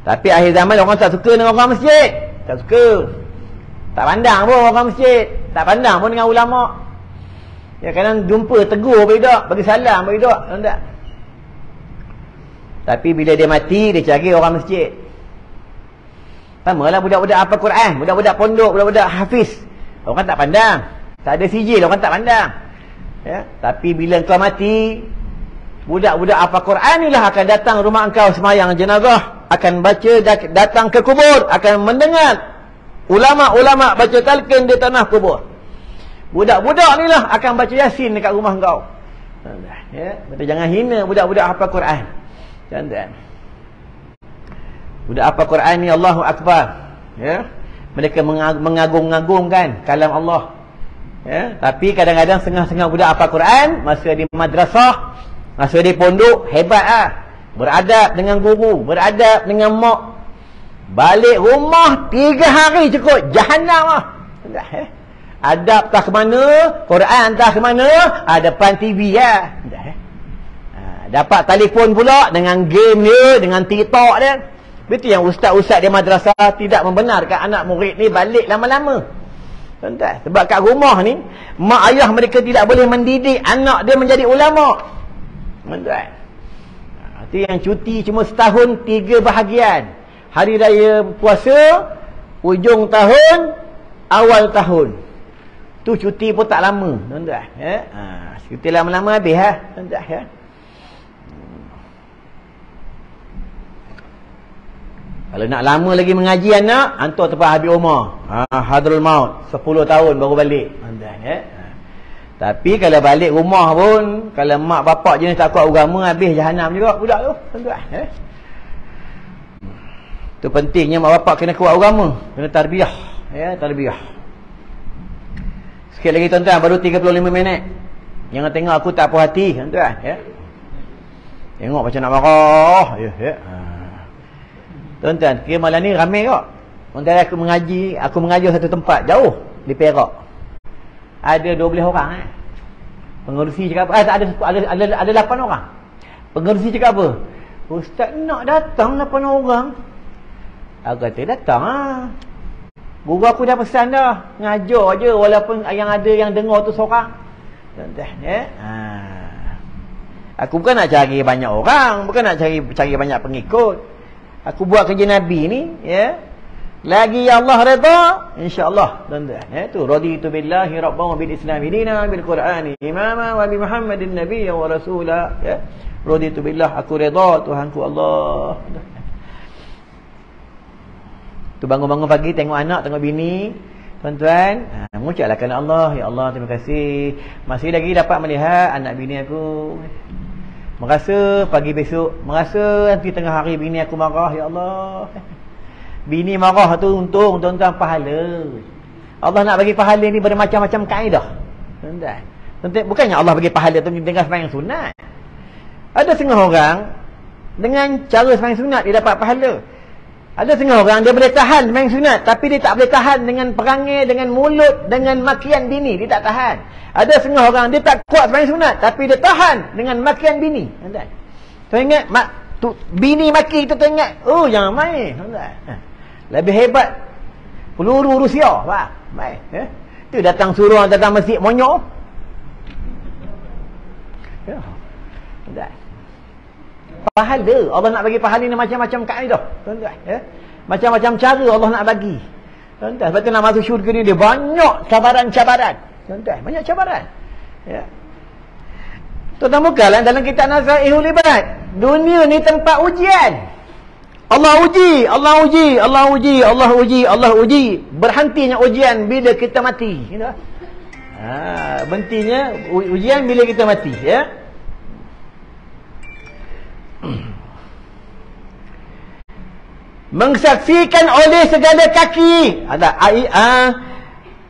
Tapi akhir zaman orang tak suka dengan orang masjid. Tak suka. Tak pandang pun orang masjid. Tak pandang pun dengan ulama'. Kadang jumpa, tegur bagi salam bagi tak. Tapi bila dia mati, dia cari orang masjid. Samalah budak-budak apa Quran, budak-budak pondok, budak-budak hafiz. Orang tak pandang. Tak ada sijil, orang tak pandang. Tapi bila engkau mati, budak-budak apa Quran inilah akan datang rumah engkau sembahyang jenazah, akan baca, datang ke kubur, akan mendengar ulama-ulama baca talqin di tanah kubur. Budak-budak inilah akan baca Yasin dekat rumah engkau. Betul, jangan hina budak-budak hafal Quran. Jangan. Budak hafal Quran ni Allahu Akbar. Mereka mengagung-agungkan kalam Allah. Tapi kadang-kadang setengah-setengah budak hafal Quran masa di madrasah, masa di pondok, hebat beradab dengan guru, beradab dengan mak. Balik rumah 3 hari cukup, jahanam adab tak ke mana, Quran tak ke mana, depan TV dapat telefon pula dengan game dia, dengan TikTok dia. Betul yang ustaz-ustaz di madrasah tidak membenarkan anak murid ni balik lama-lama. Tuan-tuan, sebab kat rumah ni mak ayah mereka tidak boleh mendidik anak dia menjadi ulama. Tuan-tuan, itu yang cuti cuma setahun 3 bahagian. Hari raya puasa, ujung tahun, awal tahun. Tu cuti pun tak lama, tuan-tuan. Cuti lama-lama habis tuan-tuan. Kalau nak lama lagi mengaji anak, hantar tempat habis umar. Hadrul maut, 10 tahun baru balik. Tapi kalau balik rumah pun, kalau mak bapak jenis tak kuat agama, habis jahanam juga budak tu, tuan-tuan. Itu pentingnya mak bapak kena kuat agama, kena tarbiyah, tarbiyah. Sikit lagi tuan-tuan, baru 35 minit. Jangan tengok aku tak puas hati, tuan-tuan. Tengok macam nak marah. Tuan-tuan, kira malam ni ramai kok. Tuan-tuan, aku mengaji satu tempat jauh di Perak. Ada 12 orang pengerusi cakap apa? Ada 8 orang. Pengerusi cakap apa? Ustaz nak datang 8 orang. Aku kata datang Guru aku dah pesan dah, ngajar je walaupun yang ada yang dengar tu seorang. Tuan-tuan, aku bukan nak cari banyak orang, bukan nak cari banyak pengikut. Aku buat kerja Nabi ni, Lagi Allah redha, insya-Allah, tuan-tuan. Tu raditu billahi rabban wa bil islam dinan bil qur'ani imama wa bi muhammadin nabiyyan wa rasula. Ya. Raditu billah, aku redha Tuhanku Allah. Tu bangun-bangun pagi tengok anak, tengok bini, tuan-tuan, mengucaplah kerana Allah, ya Allah terima kasih masih lagi dapat melihat anak bini aku. Merasa pagi besok, merasa nanti tengah hari bini aku marah, ya Allah. Bini marah tu untung tuan-tuan pahala. Allah nak bagi pahala ni bermacam-macam kaedah. Tuan-tuan. Bukannya Allah bagi pahala tu dengan sembahyang sunat. Ada setengah orang dengan cara sembahyang sunat dia dapat pahala. Ada setengah orang dia boleh tahan sembahyang sunat tapi dia tak boleh tahan dengan perangai, dengan mulut, dengan makian bini, dia tak tahan. Ada setengah orang dia tak kuat sembahyang sunat tapi dia tahan dengan makian bini. Tuan-tuan. Tuan ingat bini maki kita ingat, oh jangan main. Tuan-tuan. Lebih hebat peluru Rusia, faham? Baik, tu datang suruh datang masjid monyok. Ya. Tuan. Pahala, Allah nak bagi pahala ni macam-macam kaedah, tuan-tuan, ya. Macam-macam cara Allah nak bagi. Tuan-tuan, sebab tu nak masuk syurga ni dia banyak cabaran-cabaran. Tuan-tuan, banyak cabaran. Ya. Tuan-tuan bukanlah dalam kitab Nazaihul Ibad. Dunia ni tempat ujian. Allah uji, Allah uji, Allah uji, Allah uji, Allah uji. Berhentinya ujian bila kita mati. Berhentinya ujian bila kita mati, ya. Mengsaksikan oleh segala kaki.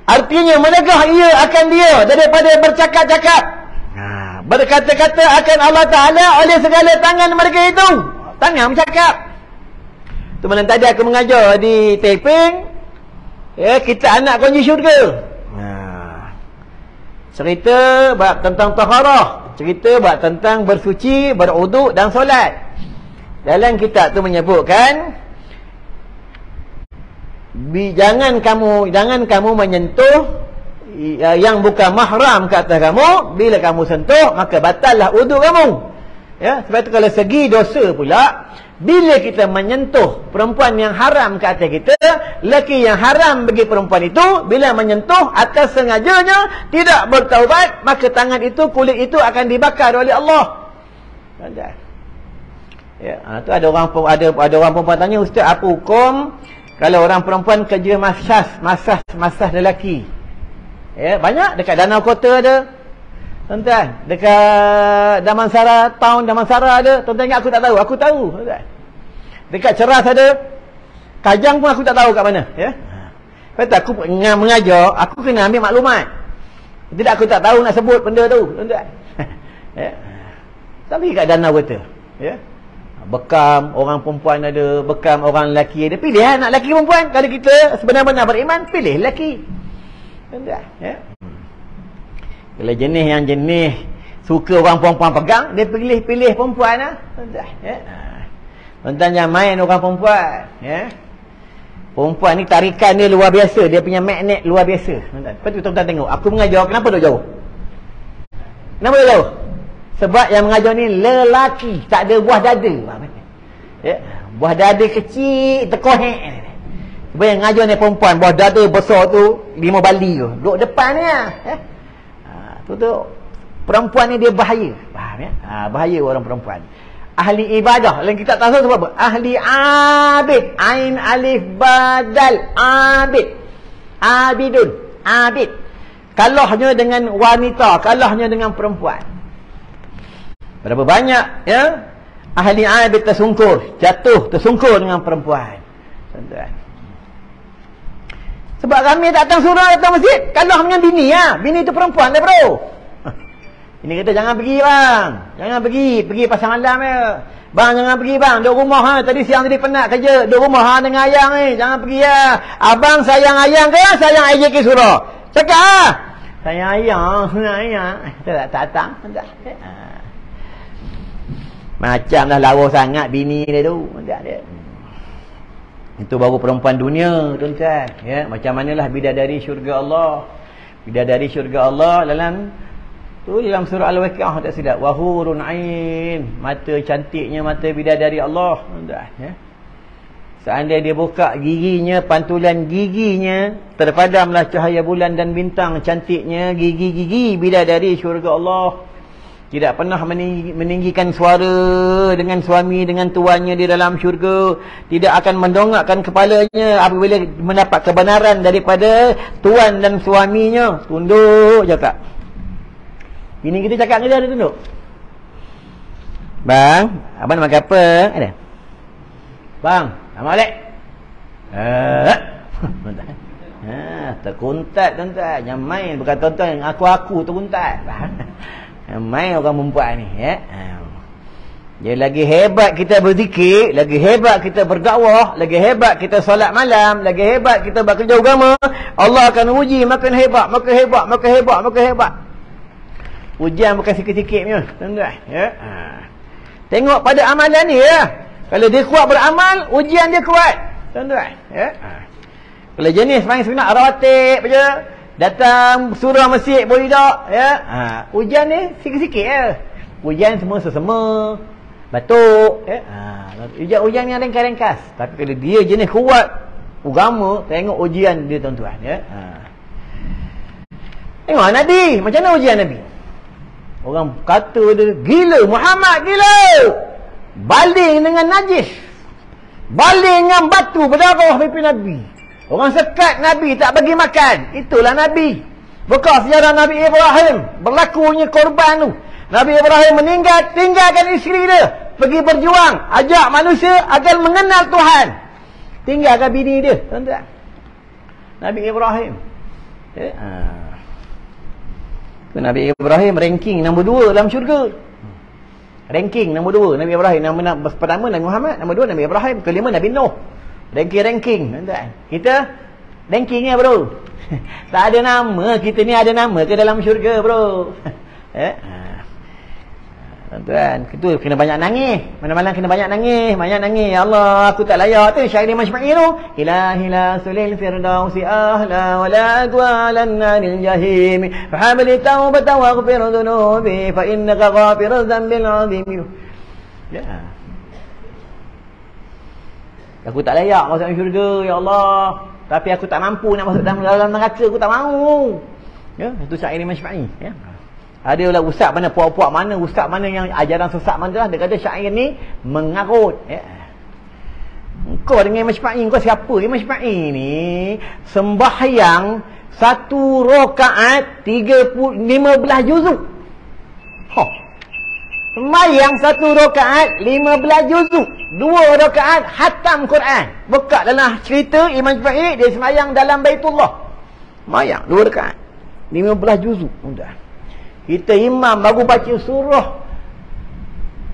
Artinya menegah ia akan dia daripada bercakap-cakap. Berkata-kata akan Allah Ta'ala oleh segala tangan mereka itu. Tangan bercakap. Tu malam tadi aku mengajar di Taiping, ya, kita anak kunci syurga. Cerita bab tentang taharah, cerita bab tentang bersuci, berwuduk dan solat. Dalam kitab tu menyebutkan jangan kamu menyentuh yang bukan mahram ke atas kamu. Bila kamu sentuh maka batallah wuduk kamu. Ya, sebab itu kalau segi dosa pula, bila kita menyentuh perempuan yang haram ke atas kita, lelaki yang haram bagi perempuan itu, bila menyentuh atas sengajanya, tidak bertaubat, maka tangan itu, kulit itu akan dibakar oleh Allah. Ya, tu ada orang perempuan tanya, Ustaz, apa hukum kalau orang perempuan kerja masas lelaki? Ya, banyak dekat Danau Kota ada. Tuan-tuan, dekat Damansara, town Damansara ada. Tuan-tuan ingat aku tak tahu? Aku tahu, tuan-tuan. Dekat Ceras ada. Kajang pun aku tak tahu kat mana, ya. Sebab aku mengajar, aku kena ambil maklumat. Tidak aku tak tahu nak sebut benda tu, tuan-tuan. Ya. Tapi kat Danau Kota, ya. Bekam orang perempuan ada, bekam orang lelaki ada. Pilih nak lelaki perempuan. Kalau kita sebenar-benar beriman, pilih lelaki. Tuan-tuan, ya. Kalau jenis yang jenis suka orang perempuan pegang, dia pilih perempuan lah. Tuan-tuan, ya. Tuan-tuan jangan main orang perempuan, ya. Perempuan ni tarikan dia luar biasa, dia punya magnet luar biasa. Tuan-tuan, lepas tu tuan-tuan tengok, aku mengajar, kenapa duk jauh? Kenapa duk jauh? Sebab yang mengajar ni lelaki, tak ada buah dada. Ya. Buah dada kecil, terkohek. Sebab yang mengajar ni perempuan, buah dada besar tu 5 bali tu, duduk depan ni lah, ya. Tu perempuan ni dia bahaya. Faham, ya? Bahaya orang perempuan. Ahli ibadah. Dalam kitab tasawuf sebab apa? Ahli abid. Ain alif badal. Abid. Abidun. Abid. Kalahnya dengan wanita, kalahnya dengan perempuan. Berapa banyak, ya? Ahli abid tersungkur, jatuh tersungkur dengan perempuan. Tuan-tuan. Sebab kami datang surau, datang masjid, kalah dengan bini, ya. Bini itu perempuan dah, bro. Ini kata jangan pergi, bang. Jangan pergi pasang alam, ya. Bang jangan pergi, bang. Duduk rumah, ha. Tadi siang tadi penat kerja. Duduk rumah, ha, dengan ayang ni. Jangan pergi, ya. Abang sayang ayang ke sayang AJK surau? Cakap, ha. Sayang ayang, tak datang. Macam dah lawa sangat bini dia tu. Itu baru perempuan dunia, tuan-tuan, ya. Macam manalah bidadari syurga Allah. Bidadari syurga Allah dalam surah Al-Waqiah tak silap, wahurun ain, mata cantiknya mata bidadari Allah, tuan-tuan, ya. Seandainya dia buka giginya, pantulan giginya, terpadamlah cahaya bulan dan bintang cantiknya gigi-gigi bidadari syurga Allah. Tidak pernah meninggikan suara dengan suami, dengan tuannya di dalam syurga. Tidak akan mendongakkan kepalanya apabila mendapat kebenaran daripada tuan dan suaminya. Tunduk cakap. Bini kita cakap dia ada tunduk. Bang, abang nak makan apa? Ada. Bang, nama Alek. Terkuntat tuan-tuan. Yang main bukan tuan-tuan, yang aku terkuntat. Main orang perempuan ni ya. Dia lagi hebat kita berzikir, lagi hebat kita berdakwah, lagi hebat kita solat malam, lagi hebat kita bekerja agama, Allah akan uji makin hebat, makin hebat, makin hebat, makin hebat. Ujian bukan sikit-sikit punya, tuan-tuan ya. Tengok pada amalan ni ya. Kalau dia kuat beramal, ujian dia kuat, tuan-tuan ya. Kalau jenis main sunat rawatib je, datang surah masjid boleh tak ya. Ujian ni sikit-sikit ya. Ujian semua sesama batuk ya. Ujian ni ringkas-ringkas. Tapi kalau dia jenis kuat agama, tengok ujian dia tuan-tuan ya. Tengok Nabi, macam mana ujian Nabi? Orang kata dia gila, Muhammad gila. Baling dengan najis, baling dengan batu berdarah pipi Nabi. Orang sekat Nabi, tak bagi makan. Itulah Nabi. Bekas sejarah Nabi Ibrahim, berlakunya korban tu. Nabi Ibrahim meninggal, tinggalkan isteri dia, pergi berjuang, ajak manusia agar mengenal Tuhan. Tinggalkan bini dia, tuan-tuan. Nabi Ibrahim. Nabi Ibrahim ranking nombor 2 dalam syurga. Ranking nombor 2 Nabi Ibrahim. Nama pertama Nabi Muhammad, nombor 2 Nabi Ibrahim, kelima Nabi Nuh. Ranking, tuan-tuan. Kita rankingnya bro. Tak ada nama. Kita ni ada nama ke dalam syurga bro? Tuan-tuan, kita kena banyak nangis. Malam-malam kena banyak nangis. Banyak nangis. Ya Allah, aku tak layak tu. Syair Majma'i tu. Ilahi la sulil firdausi ahla wa la agwalan nanil jahimi fahabli taubata wa aghfir dhunubi fa innaka ghafirul dhanbil azimi. Ya. Aku tak layak masuk dalam syurga, ya Allah. Tapi aku tak mampu nak masuk dalam neraka, aku tak mahu. Ya, itu syair Majma'i ya. Ada lah ustaz mana, puak-puak mana, ustaz mana yang ajaran sesat mana, dia kata syair ni mengarut ya. Engkau dengan Majma'i, engkau siapa? Majma'i ni sembahyang 1 rakaat 15 juzuk. Sembahyang 1 rakaat 15 juzuk, 2 rakaat khatam Quran. Buka dalam cerita Imam Syafi'i, dia sembahyang dalam Baitullah. Sembahyang 2 rakaat 15 juzuk. Kita imam baru baca surah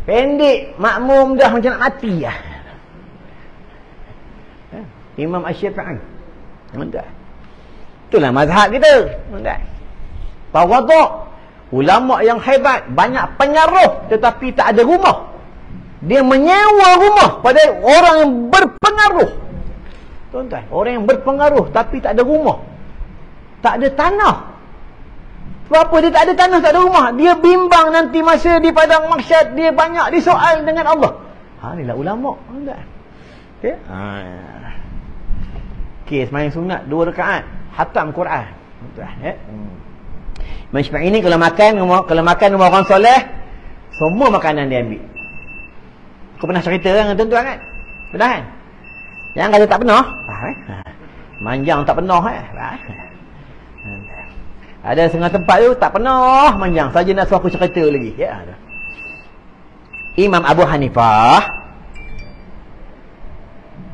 pendek, makmum dah macam nak mati lah. Imam Asy-Syafi'i. Itulah mazhab kita. Tawaduk. Ulama yang hebat, banyak pengaruh tetapi tak ada rumah. Dia menyewa rumah pada orang yang berpengaruh. Tuan-tuan, orang yang berpengaruh tapi tak ada rumah. Tak ada tanah. Sebab apa dia tak ada tanah, tak ada rumah? Dia bimbang nanti masa di padang mahsyar, dia banyak disoal dengan Allah. Inilah ulama. Okey. Kes main sunat 2 rakaat, khatam Quran. Tuan-tuan, ya. Imam Syafi'i ni kalau makan rumah orang soleh, semua makanan dia ambil. Kau pernah cerita kan tuan-tuan kan? Pernah kan? Jangan kata tak pernah. Manjang tak pernah Ada setengah tempat tu tak pernah manjang. Saja nak suruh aku cerita lagi ya. Imam Abu Hanifah,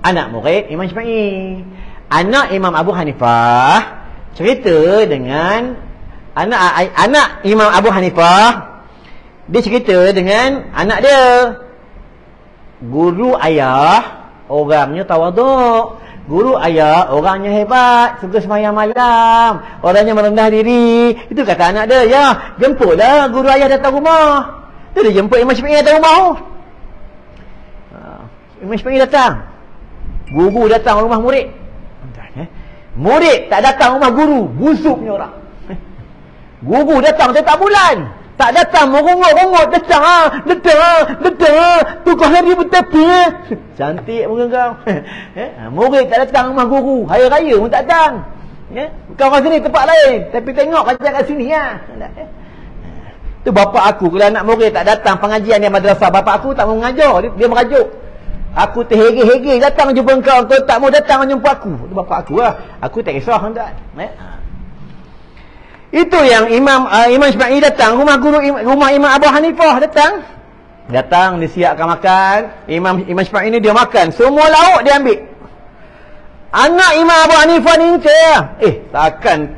anak murid Imam Syafi'i. Anak Imam Abu Hanifah cerita dengan anak Imam Abu Hanifah, dia cerita dengan anak dia. Guru ayah orangnya tawaduk, guru ayah orangnya hebat, suka sembahyang malam, orangnya merendah diri. Itu kata anak dia, ya jemputlah guru ayah datang rumah. Tu dia jemput Imam Syafi'i datang rumah. Imam Syafi'i datang, guru datang rumah murid. Murid tak datang rumah guru, busuknya orang. Guru datang setiap bulan, Tak datang, merungut-rungut. Datang. Tukar hari bertepi. Cantik muka kau. Murid tak datang rumah guru. Hari raya pun tak datang. Kau orang sini tempat lain. Tapi tengok kajian kat sini lah. Tu bapak aku. Kalau anak murid tak datang pengajian dia madrasah, bapak aku tak mau mengajar. Dia merajuk. Aku terhege-hege datang jumpa kau. Kau tak mau datang jumpa aku. Itu bapak aku lah. Aku tak kisah. Itu yang Imam Syafi'i datang. Rumah Imam Abu Hanifah datang disiapkan makan. Imam Syafi'i ni dia makan. Semua lauk dia ambil. Anak Imam Abu Hanifah ni takkan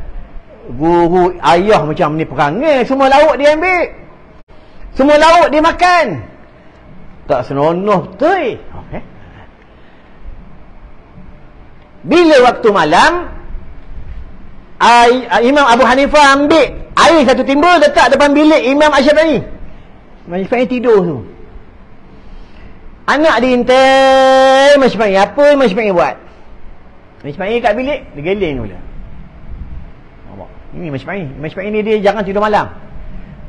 guru ayah macam ni perangai. Semua lauk dia ambil. Semua lauk dia makan. Tak senonoh betul. Bila waktu malam, Imam Abu Hanifah ambil air satu timbul letak depan bilik Imam Syafi'i. Imam Syafi'i tidur tu. Anak diintai Imam Syafi'i. Apa Imam Syafi'i buat? Imam Syafi'i kat bilik, dia geleng pula. Ini Imam Syafi'i. Imam Syafi'i ni dia jangan tidur malam.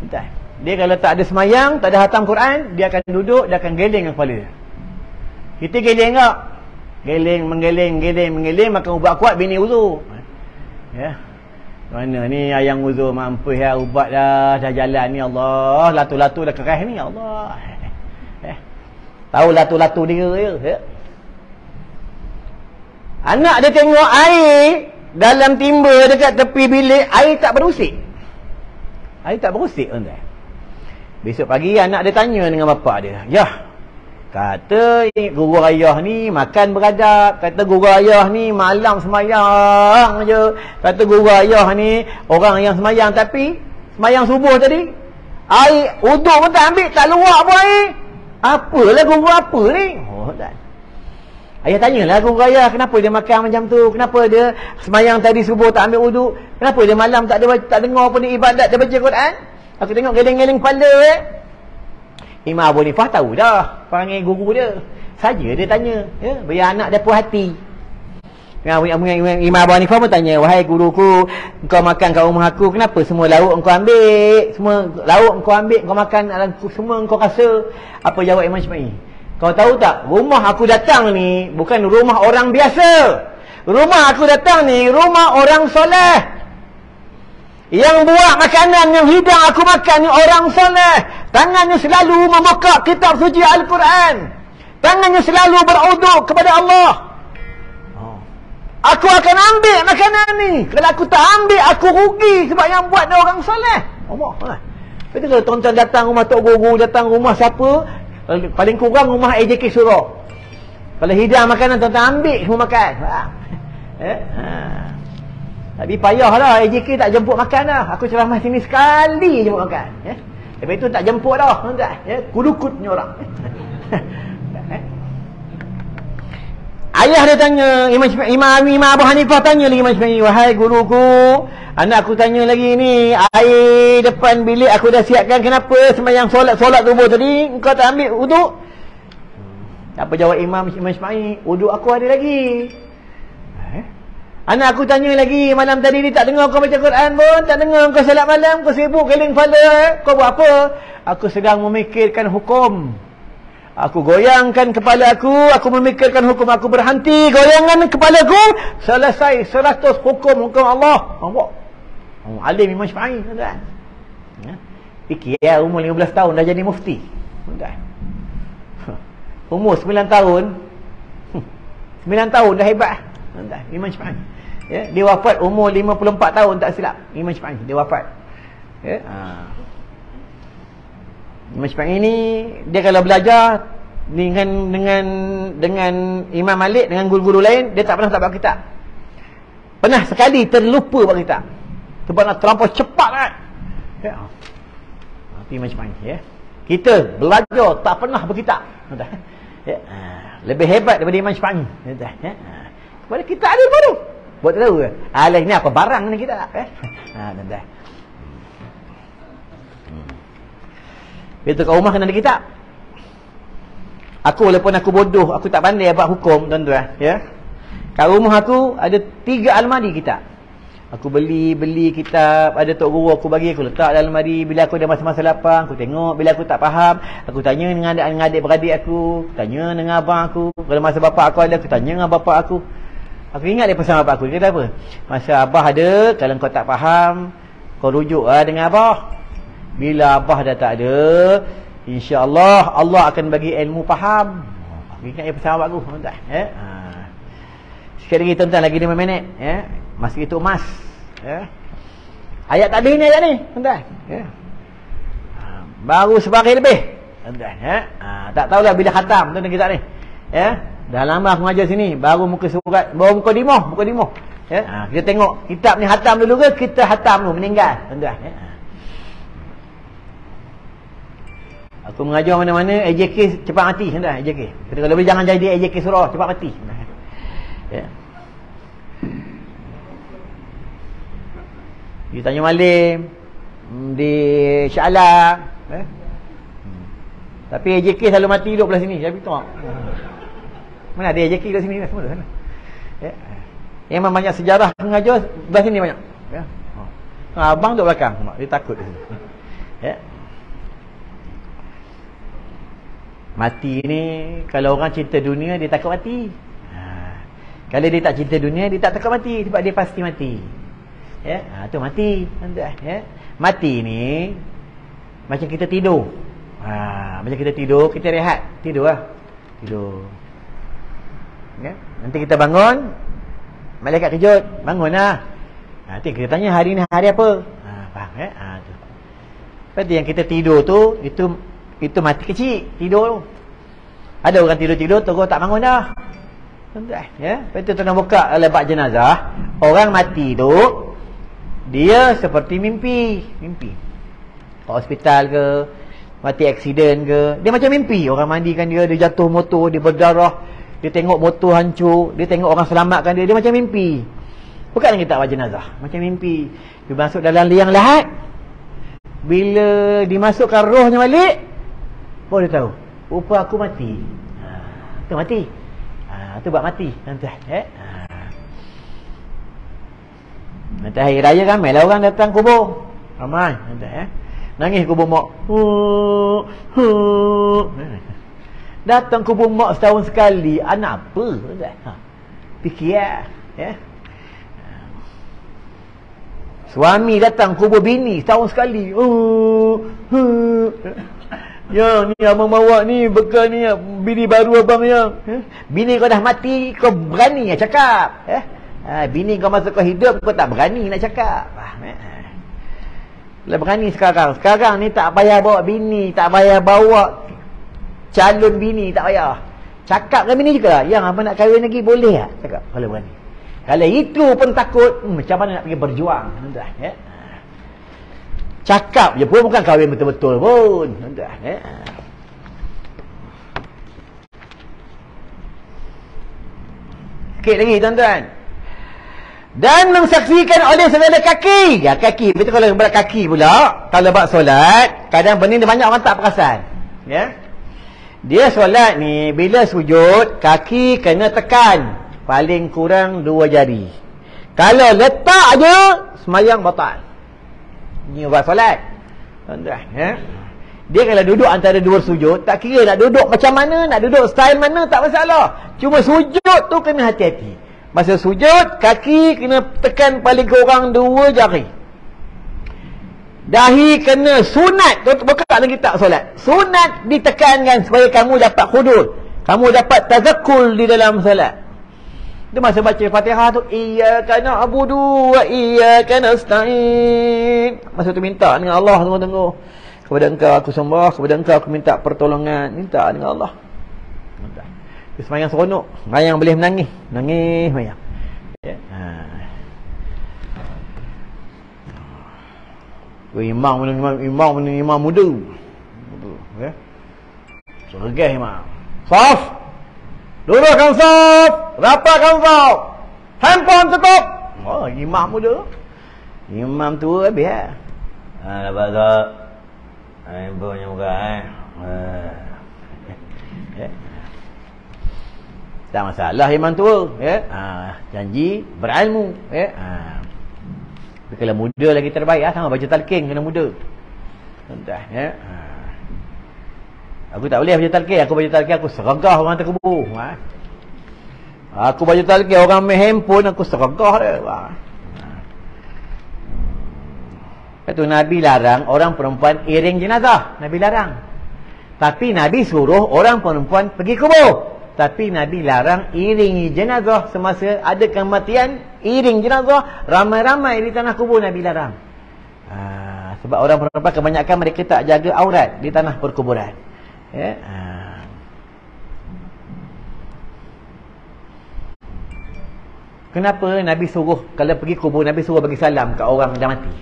Entah. Dia kalau tak ada semayang, tak ada hatam Quran, dia akan duduk, dia akan geleng dengan kepala dia. Kita geleng tak? Geleng, menggeleng, makan ubat kuat, bini uzur. Ya. Mana ni ayang uzur mampu ya, ubat dah jalan ni, Allah. Latu-latu dah keras ni, Allah. Tahu latu-latu dia ya. Anak dia tengok air dalam timba dekat tepi bilik, air tak berusik. Tuan-tuan. Besok pagi anak dia tanya dengan bapak dia. Yah, kata guru ayah ni makan beradab. Kata guru ayah ni malam semayang je. Kata guru ayah ni orang yang semayang, tapi semayang subuh tadi air uduk pun tak ambil, tak luak pun air. Apalah guru apa ni? Tak. Ayah tanyalah guru ayah, kenapa dia makan macam tu? Kenapa dia semayang tadi subuh tak ambil uduk? Kenapa dia malam tak dengar pun dia ibadat, dia baca Quran? Aku tengok geleng-geleng kepala Imam Abu Hanifah tahu dah perangai guru dia. Saja dia tanya, ya, biar anak dia puas hati. Imam Abu Hanifah pun tanya, wahai guruku, engkau makan kat rumah aku, kenapa semua lauk engkau ambil? Semua lauk engkau ambil, engkau makan semua engkau rasa. Apa jawab Imam Syafi'i? Kau tahu tak, rumah aku datang ni bukan rumah orang biasa. Rumah aku datang ni rumah orang soleh. Yang buat makanan, yang hidang aku makan ni orang soleh. Tangannya selalu membuka kitab suci Al-Quran. Tangannya selalu beruduk kepada Allah. Aku akan ambil makanan ni. Kalau aku tak ambil, aku rugi. Sebab yang buat dia orang soleh. Allah. Betul kalau tuan-tuan datang rumah Tok Guru, datang rumah siapa, paling kurang rumah AJK Surah. Kalau hidang makanan, tuan-tuan ambil semua makan. Tapi payahlah, AJK tak jemput makan dah. Aku ceramah sini sekali jemput makan. Lepas itu tak jemput dah. Kulukut punya orang. Ayah dia tanya, Imam Abu Hanifah tanya lagi Imam Syafi'i, wahai guruku, anak aku tanya lagi ni, air depan bilik aku dah siapkan, kenapa semayang solat subuh tadi engkau tak ambil uduk? Apa jawab Imam Syafi'i? Uduk aku ada lagi. Anak aku tanya lagi, malam tadi ni tak dengar kau baca Quran pun, tak dengar kau salat malam, kau sibuk geleng kepala, kau buat apa? Aku sedang memikirkan hukum. Aku goyangkan kepala aku memikirkan hukum, aku berhenti goyangan kepala aku, selesai 100 hukum Allah. Alim Imam Syafi'i, tuan-tuan. Fikir ya, umur 15 tahun dah jadi mufti. Tuan-tuan. Umur 9 tahun 9 tahun dah hebat, tuan-tuan. Imam Syafi'i. Ya, dia wafat umur 54 tahun tak silap. Imam Syafi'i dia wafat. Ya. Imam Syafi'i ni dia kalau belajar dengan Imam Malik, dengan guru-guru lain, dia tak pernah tak baca kitab. Pernah sekali terlupa baca kitab. Sebab nak terlampau cepat kan. Ya. Imam Syafi'i ya. Kita belajar tak pernah berkitab. Ya. Lebih hebat daripada Imam Syafi'i. Ya. Sebab kita ada baru. Buat tahu ke? Alah ni apa barang ni kita tak? Tuan-tuan. Itu kat rumah kena ada kitab. Aku walaupun aku bodoh, aku tak pandai buat hukum, tuan-tuan, ya. Kat rumah aku ada 3 almari kitab. Aku beli kitab, ada tok guru aku bagi, aku letak dalam lemari. Bila aku ada masa-masa lapang, aku tengok. Bila aku tak faham, aku tanya dengan adik-beradik aku, tanya dengan abang aku. Kalau masa bapak aku ada, aku tanya dengan bapak aku. Aku ingat dia pesan bapak aku, dia kata apa? Masa abah ada, kalau kau tak faham, kau rujuk dengan abah. Bila abah dah tak ada, insya-Allah Allah akan bagi ilmu faham. Aku ingat dia pesan bapak aku, tuan-tuan. Sekali lagi tuan-tuan, lagi 5 minit. Masa itu emas. Ayat tak habis ni, ayat ni, tuan-tuan. Baru sebagai lebih, tuan-tuan. Tak tahulah bila khatam tuan-tuan kita ni. Dah lama aku mengajar sini, baru muka surat, baru muka dimah. Kita tengok kitab ni khatam dulu ke kita khatam dulu meninggal, tuan-tuan. Aku mengajar mana-mana AJK cepat mati, tuan-tuan. AJK. Kita kalau boleh jangan jadi AJK surau cepat mati. Di Tanjung Malim, di Shah Alam, tapi AJK selalu mati duduk belah sini. Tapi tengok, mana ada AJK duduk sini semua sana. Memang banyak sejarah mengajar belah sini banyak. Abang duduk belakang, dia takut di sini. Mati ni, kalau orang cinta dunia dia takut mati. Kalau dia tak cinta dunia dia tak takut mati, sebab dia pasti mati. Tu mati, mati ni macam kita tidur. Macam kita tidur, kita rehat, tidur. Nanti kita bangun, malaikat kejut, bangunlah. Nanti kita tanya hari ni hari apa. Faham tu. Berarti yang kita tidur tu, itu mati kecil, tidur. Ada orang tidur terus tak bangun dah. Tuan-tuan, lepas tu tuan buka lebat jenazah, orang mati tu dia seperti mimpi. Kat hospital ke, mati aksiden ke, dia macam mimpi. Orang mandikan dia jatuh motor, dia berdarah, dia tengok motor hancur, dia tengok orang selamatkan dia macam mimpi. Bukan kita buat jenazah, macam mimpi. Dia masuk dalam liang lahat. Bila dimasukkan rohnya balik, baru dia tahu, rupa aku mati. Tu mati. Tu buat mati, tuan-tuan. Nanti hari raya ramai lah orang datang kubur. Ramai, tuan-tuan. Nangis kubur mak. Datang kubur mak setahun sekali, anak apa, tuan-tuan? Fikir suami datang kubur bini setahun sekali. Ya, ni abang bawa ni bekal ni bini baru abang ya. Bini kau dah mati, kau berani nak cakap. Bini kau masuk kau hidup, kau tak berani nak cakap. Bila berani sekarang. Sekarang ni tak payah bawa bini, tak payah bawa calon bini, tak payah. Cakap dengan bini juga, yang apa nak kahwin lagi boleh tak? Cakap kalau berani. Kalau itu pun takut, macam mana nak pergi berjuang, tuan-tuan. Cakap je pun bukan kahwin betul-betul pun, tuan-tuan. Sikit lagi, tuan-tuan. Dan mensaksikan oleh segala kaki. Kaki. Betul kalau berat kaki pula, kalau buat solat, kadang benda ni banyak orang tak perasan. Dia solat ni, bila sujud, kaki kena tekan. Paling kurang 2 jari. Kalau letak je, semayang batal. Ini buat solat, tuan-tuan. Dia kalau duduk antara 2 sujud, tak kira nak duduk macam mana, nak duduk style mana, tak masalah. Cuma sujud tu kena hati-hati. Masa sujud, kaki kena tekan paling kurang 2 jari. Dahi kena sunat. Buka dalam kitab solat, sunat ditekankan supaya kamu dapat khudur, kamu dapat tazakul di dalam solat. Dia masa baca Fatihah tu, iyyaka na'budu wa iyyaka nasta'in. Masa tu minta dengan Allah, tunggu-tunggu. Kepada engkau aku sembah, kepada engkau aku minta pertolongan. Minta dengan Allah. Dia semayang seronok. Semayang boleh menangis. Nangis semayang. Imam muda. Sergah imam. Saf. Luruskan saf, rapatkan saf, handphone tutup. Imam muda, imam tua habis dapat saf, handphone yang buka tak masalah imam tua. Janji berilmu. Tapi kalau muda lagi terbaik lah, sama baju talqin kena muda. Tuan-tuan, ya. Aku tak boleh baju talqin, aku seragah orang terkubur. Aku baju talqin, orang main handphone, aku seragah dia. Itu Nabi larang orang perempuan iring jenazah. Nabi larang. Tapi Nabi suruh orang perempuan pergi kubur. Tapi Nabi larang iringi jenazah semasa ada kematian. Iring jenazah ramai-ramai di tanah kubur, Nabi larang. Sebab orang perempuan kebanyakan mereka tak jaga aurat di tanah perkuburan. Ya. Kenapa Nabi suruh, kalau pergi kubur, Nabi suruh bagi salam kat orang dah mati?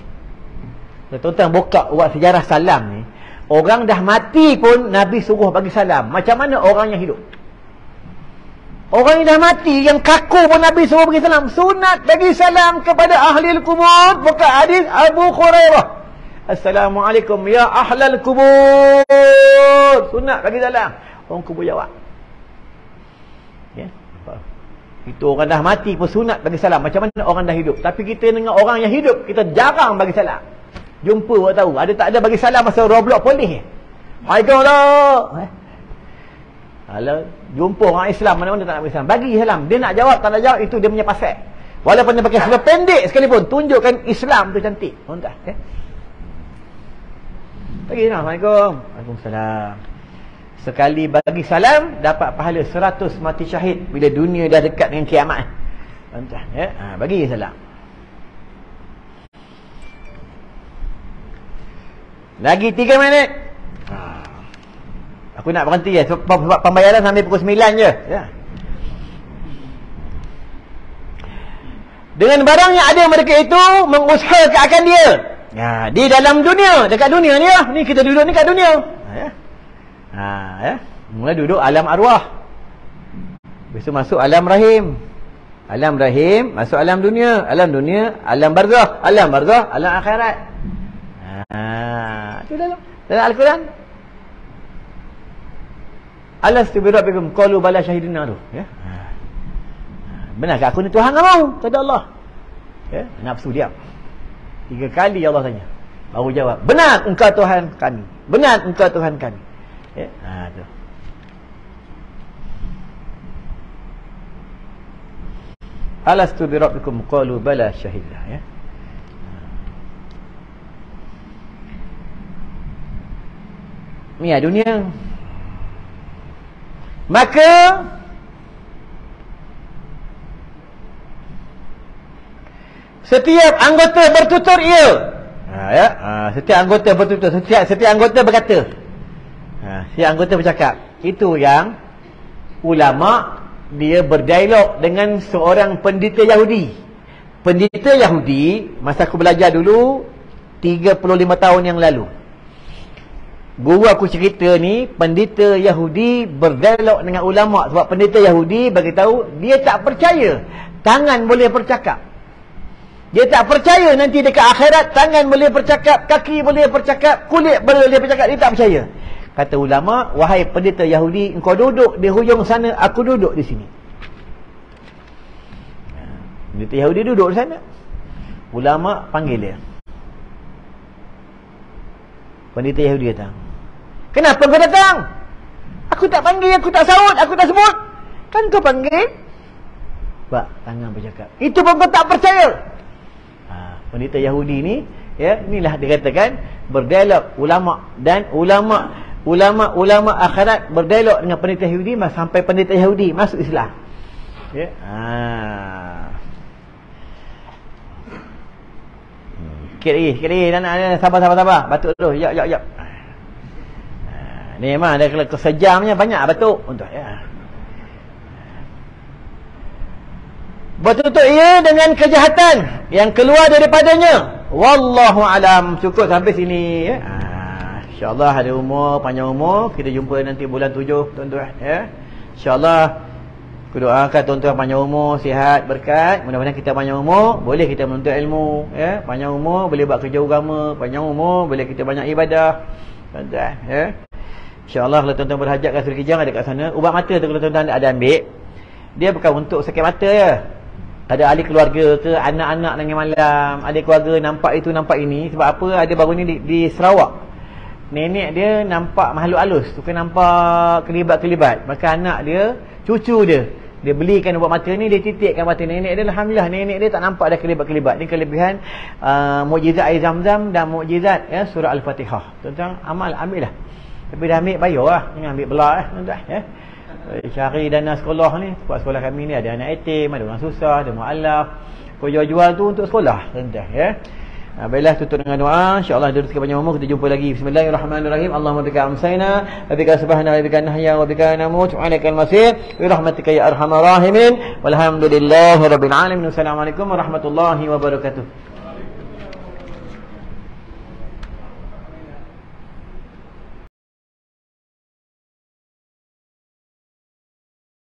Tuan-tuan buka buat sejarah salam ni, orang dah mati pun Nabi suruh bagi salam. Macam mana orang yang hidup? Orang yang dah mati, yang kaku pun Nabi suruh bagi salam. Sunat bagi salam kepada ahli kubur. Buka hadis Abu Hurairah. Assalamualaikum ya ahlal kubur. Sunat bagi salam. Orang kubur jawab. Ya. Itu orang dah mati pun sunat bagi salam. Macam mana orang dah hidup? Tapi kita dengan orang yang hidup, kita jarang bagi salam. Jumpa buat tahu. Ada tak ada bagi salam masa Roblox polis. Waalaikumsalam. Kalau jumpa orang Islam mana-mana tak nak bagi salam, bagi salam. Dia nak jawab, tak nak jawab, itu dia punya pasal. Walaupun dia pakai seluar pendek sekalipun, tunjukkan Islam tu cantik. Tuan-tuan, ya? Bagi salam. Assalamualaikum. Waalaikumsalam. Sekali bagi salam dapat pahala 100 mati syahid bila dunia dah dekat dengan kiamat. Tuan-tuan, ya? Bagi salam. Lagi 3 minit. Aku nak berhenti ya. Sebab pembayaran sampai pukul 9 je. Ya. Dengan barang yang ada mereka itu mengusahakan dia. Ya, di dalam dunia, dekat dunia ni lah. Ni kita duduk ni kat dunia. Ya. Ya. Mula duduk alam arwah. Besok masuk alam rahim. Alam rahim masuk alam dunia. Alam dunia, alam barzakh. Alam barzakh, alam akhirat. Itu dalam Al-Quran. Alastu bi rabbikum qalu bala syahidina tu, ya. Benarkah aku ni Tuhan kamu? Kata Allah. Ya, nafsu diam. 3 kali Allah tanya. Baru jawab, benar engkau Tuhan kami. Benar engkau Tuhan kami. Ya, tu. Alastu bi rabbikum qalu bala syahidina, ya. Ni dunia. Maka setiap anggota bertutur ia. Setiap anggota bertutur, setiap anggota berkata. Setiap anggota bercakap. Itu yang ulama dia berdialog dengan seorang pendeta Yahudi. Pendeta Yahudi masa aku belajar dulu 35 tahun yang lalu. Guru aku cerita ni, pendeta Yahudi berdialog dengan ulama. Sebab pendeta Yahudi bagi tahu dia tak percaya tangan boleh bercakap. Dia tak percaya nanti dekat akhirat tangan boleh bercakap, kaki boleh bercakap, kulit boleh bercakap. Dia tak percaya. Kata ulama, wahai pendeta Yahudi, engkau duduk di hujung sana, aku duduk di sini. Pendeta Yahudi duduk di sana. Ulama panggil dia. Pendeta Yahudi kata, kenapa kau datang? Aku tak panggil, aku tak saut, aku tak sebut. Kan kau panggil? Pak, tangan bercakap. Itu pun kau tak percaya. Pendeta Yahudi ni, ya, inilah dikatakan berdialog ulama dan ulama akhirat berdialog dengan pendeta Yahudi sampai pendeta Yahudi masuk Islam. Ya. Sikit lagi. Sabar. Batuk dulu. Jap. Ni memang ada kesejamnya banyak batuk untuk, ya. Bertutur ia dengan kejahatan yang keluar daripadanya. Wallahu alam. Cukup sampai sini, ya. InsyaAllah ada umur, panjang umur. Kita jumpa nanti bulan 7, tuan-tuan, ya. InsyaAllah aku doakan tuan-tuan panjang umur, sihat, berkat. Mudah-mudahan kita panjang umur, boleh kita menuntut ilmu, ya. Panjang umur boleh buat kerja agama. Panjang umur boleh kita banyak ibadah, tuan-tuan, ya. InsyaAllah kalau tuan-tuan berhajat kat Seri Kijang ada kat sana. Ubat mata tu kalau tuan-tuan ada ambil, dia bukan untuk sakit mata je. ada ahli keluarga ke, anak-anak dengan malam, ada keluarga nampak itu nampak ini. Sebab apa? Ada baru ni di Sarawak, nenek dia nampak makhluk halus, bukan nampak kelibat-kelibat. Maka anak dia, cucu dia belikan ubat mata ni, dia titikkan mata nenek dia. Alhamdulillah, nenek dia tak nampak ada kelibat-kelibat. Ni kelebihan mukjizat air Zam-Zam dan mukjizat surah Al-Fatihah. Tuan-tuan amal, ambil lah. Tapi dah ambil, bayar lah, jangan ambil belah tuan-tuan cari dana sekolah ni. Sebab sekolah kami ni ada anak yatim, ada orang susah, ada mu'alaf. Kau jual-jual tu untuk sekolah tuan-tuan baiklah, tutup dengan doa. InsyaAllah dia rezeki banyak umur. Kita jumpa lagi. Bismillahirrahmanirrahim. Allahumma bika amsayna wa bika subhana wa bika nahya wa bika namut wa alaikal masir bi rahmatika ya arhamar rahimin walhamdulillahi rabbil alamin. Wassalamualaikum warahmatullahi wabarakatuh.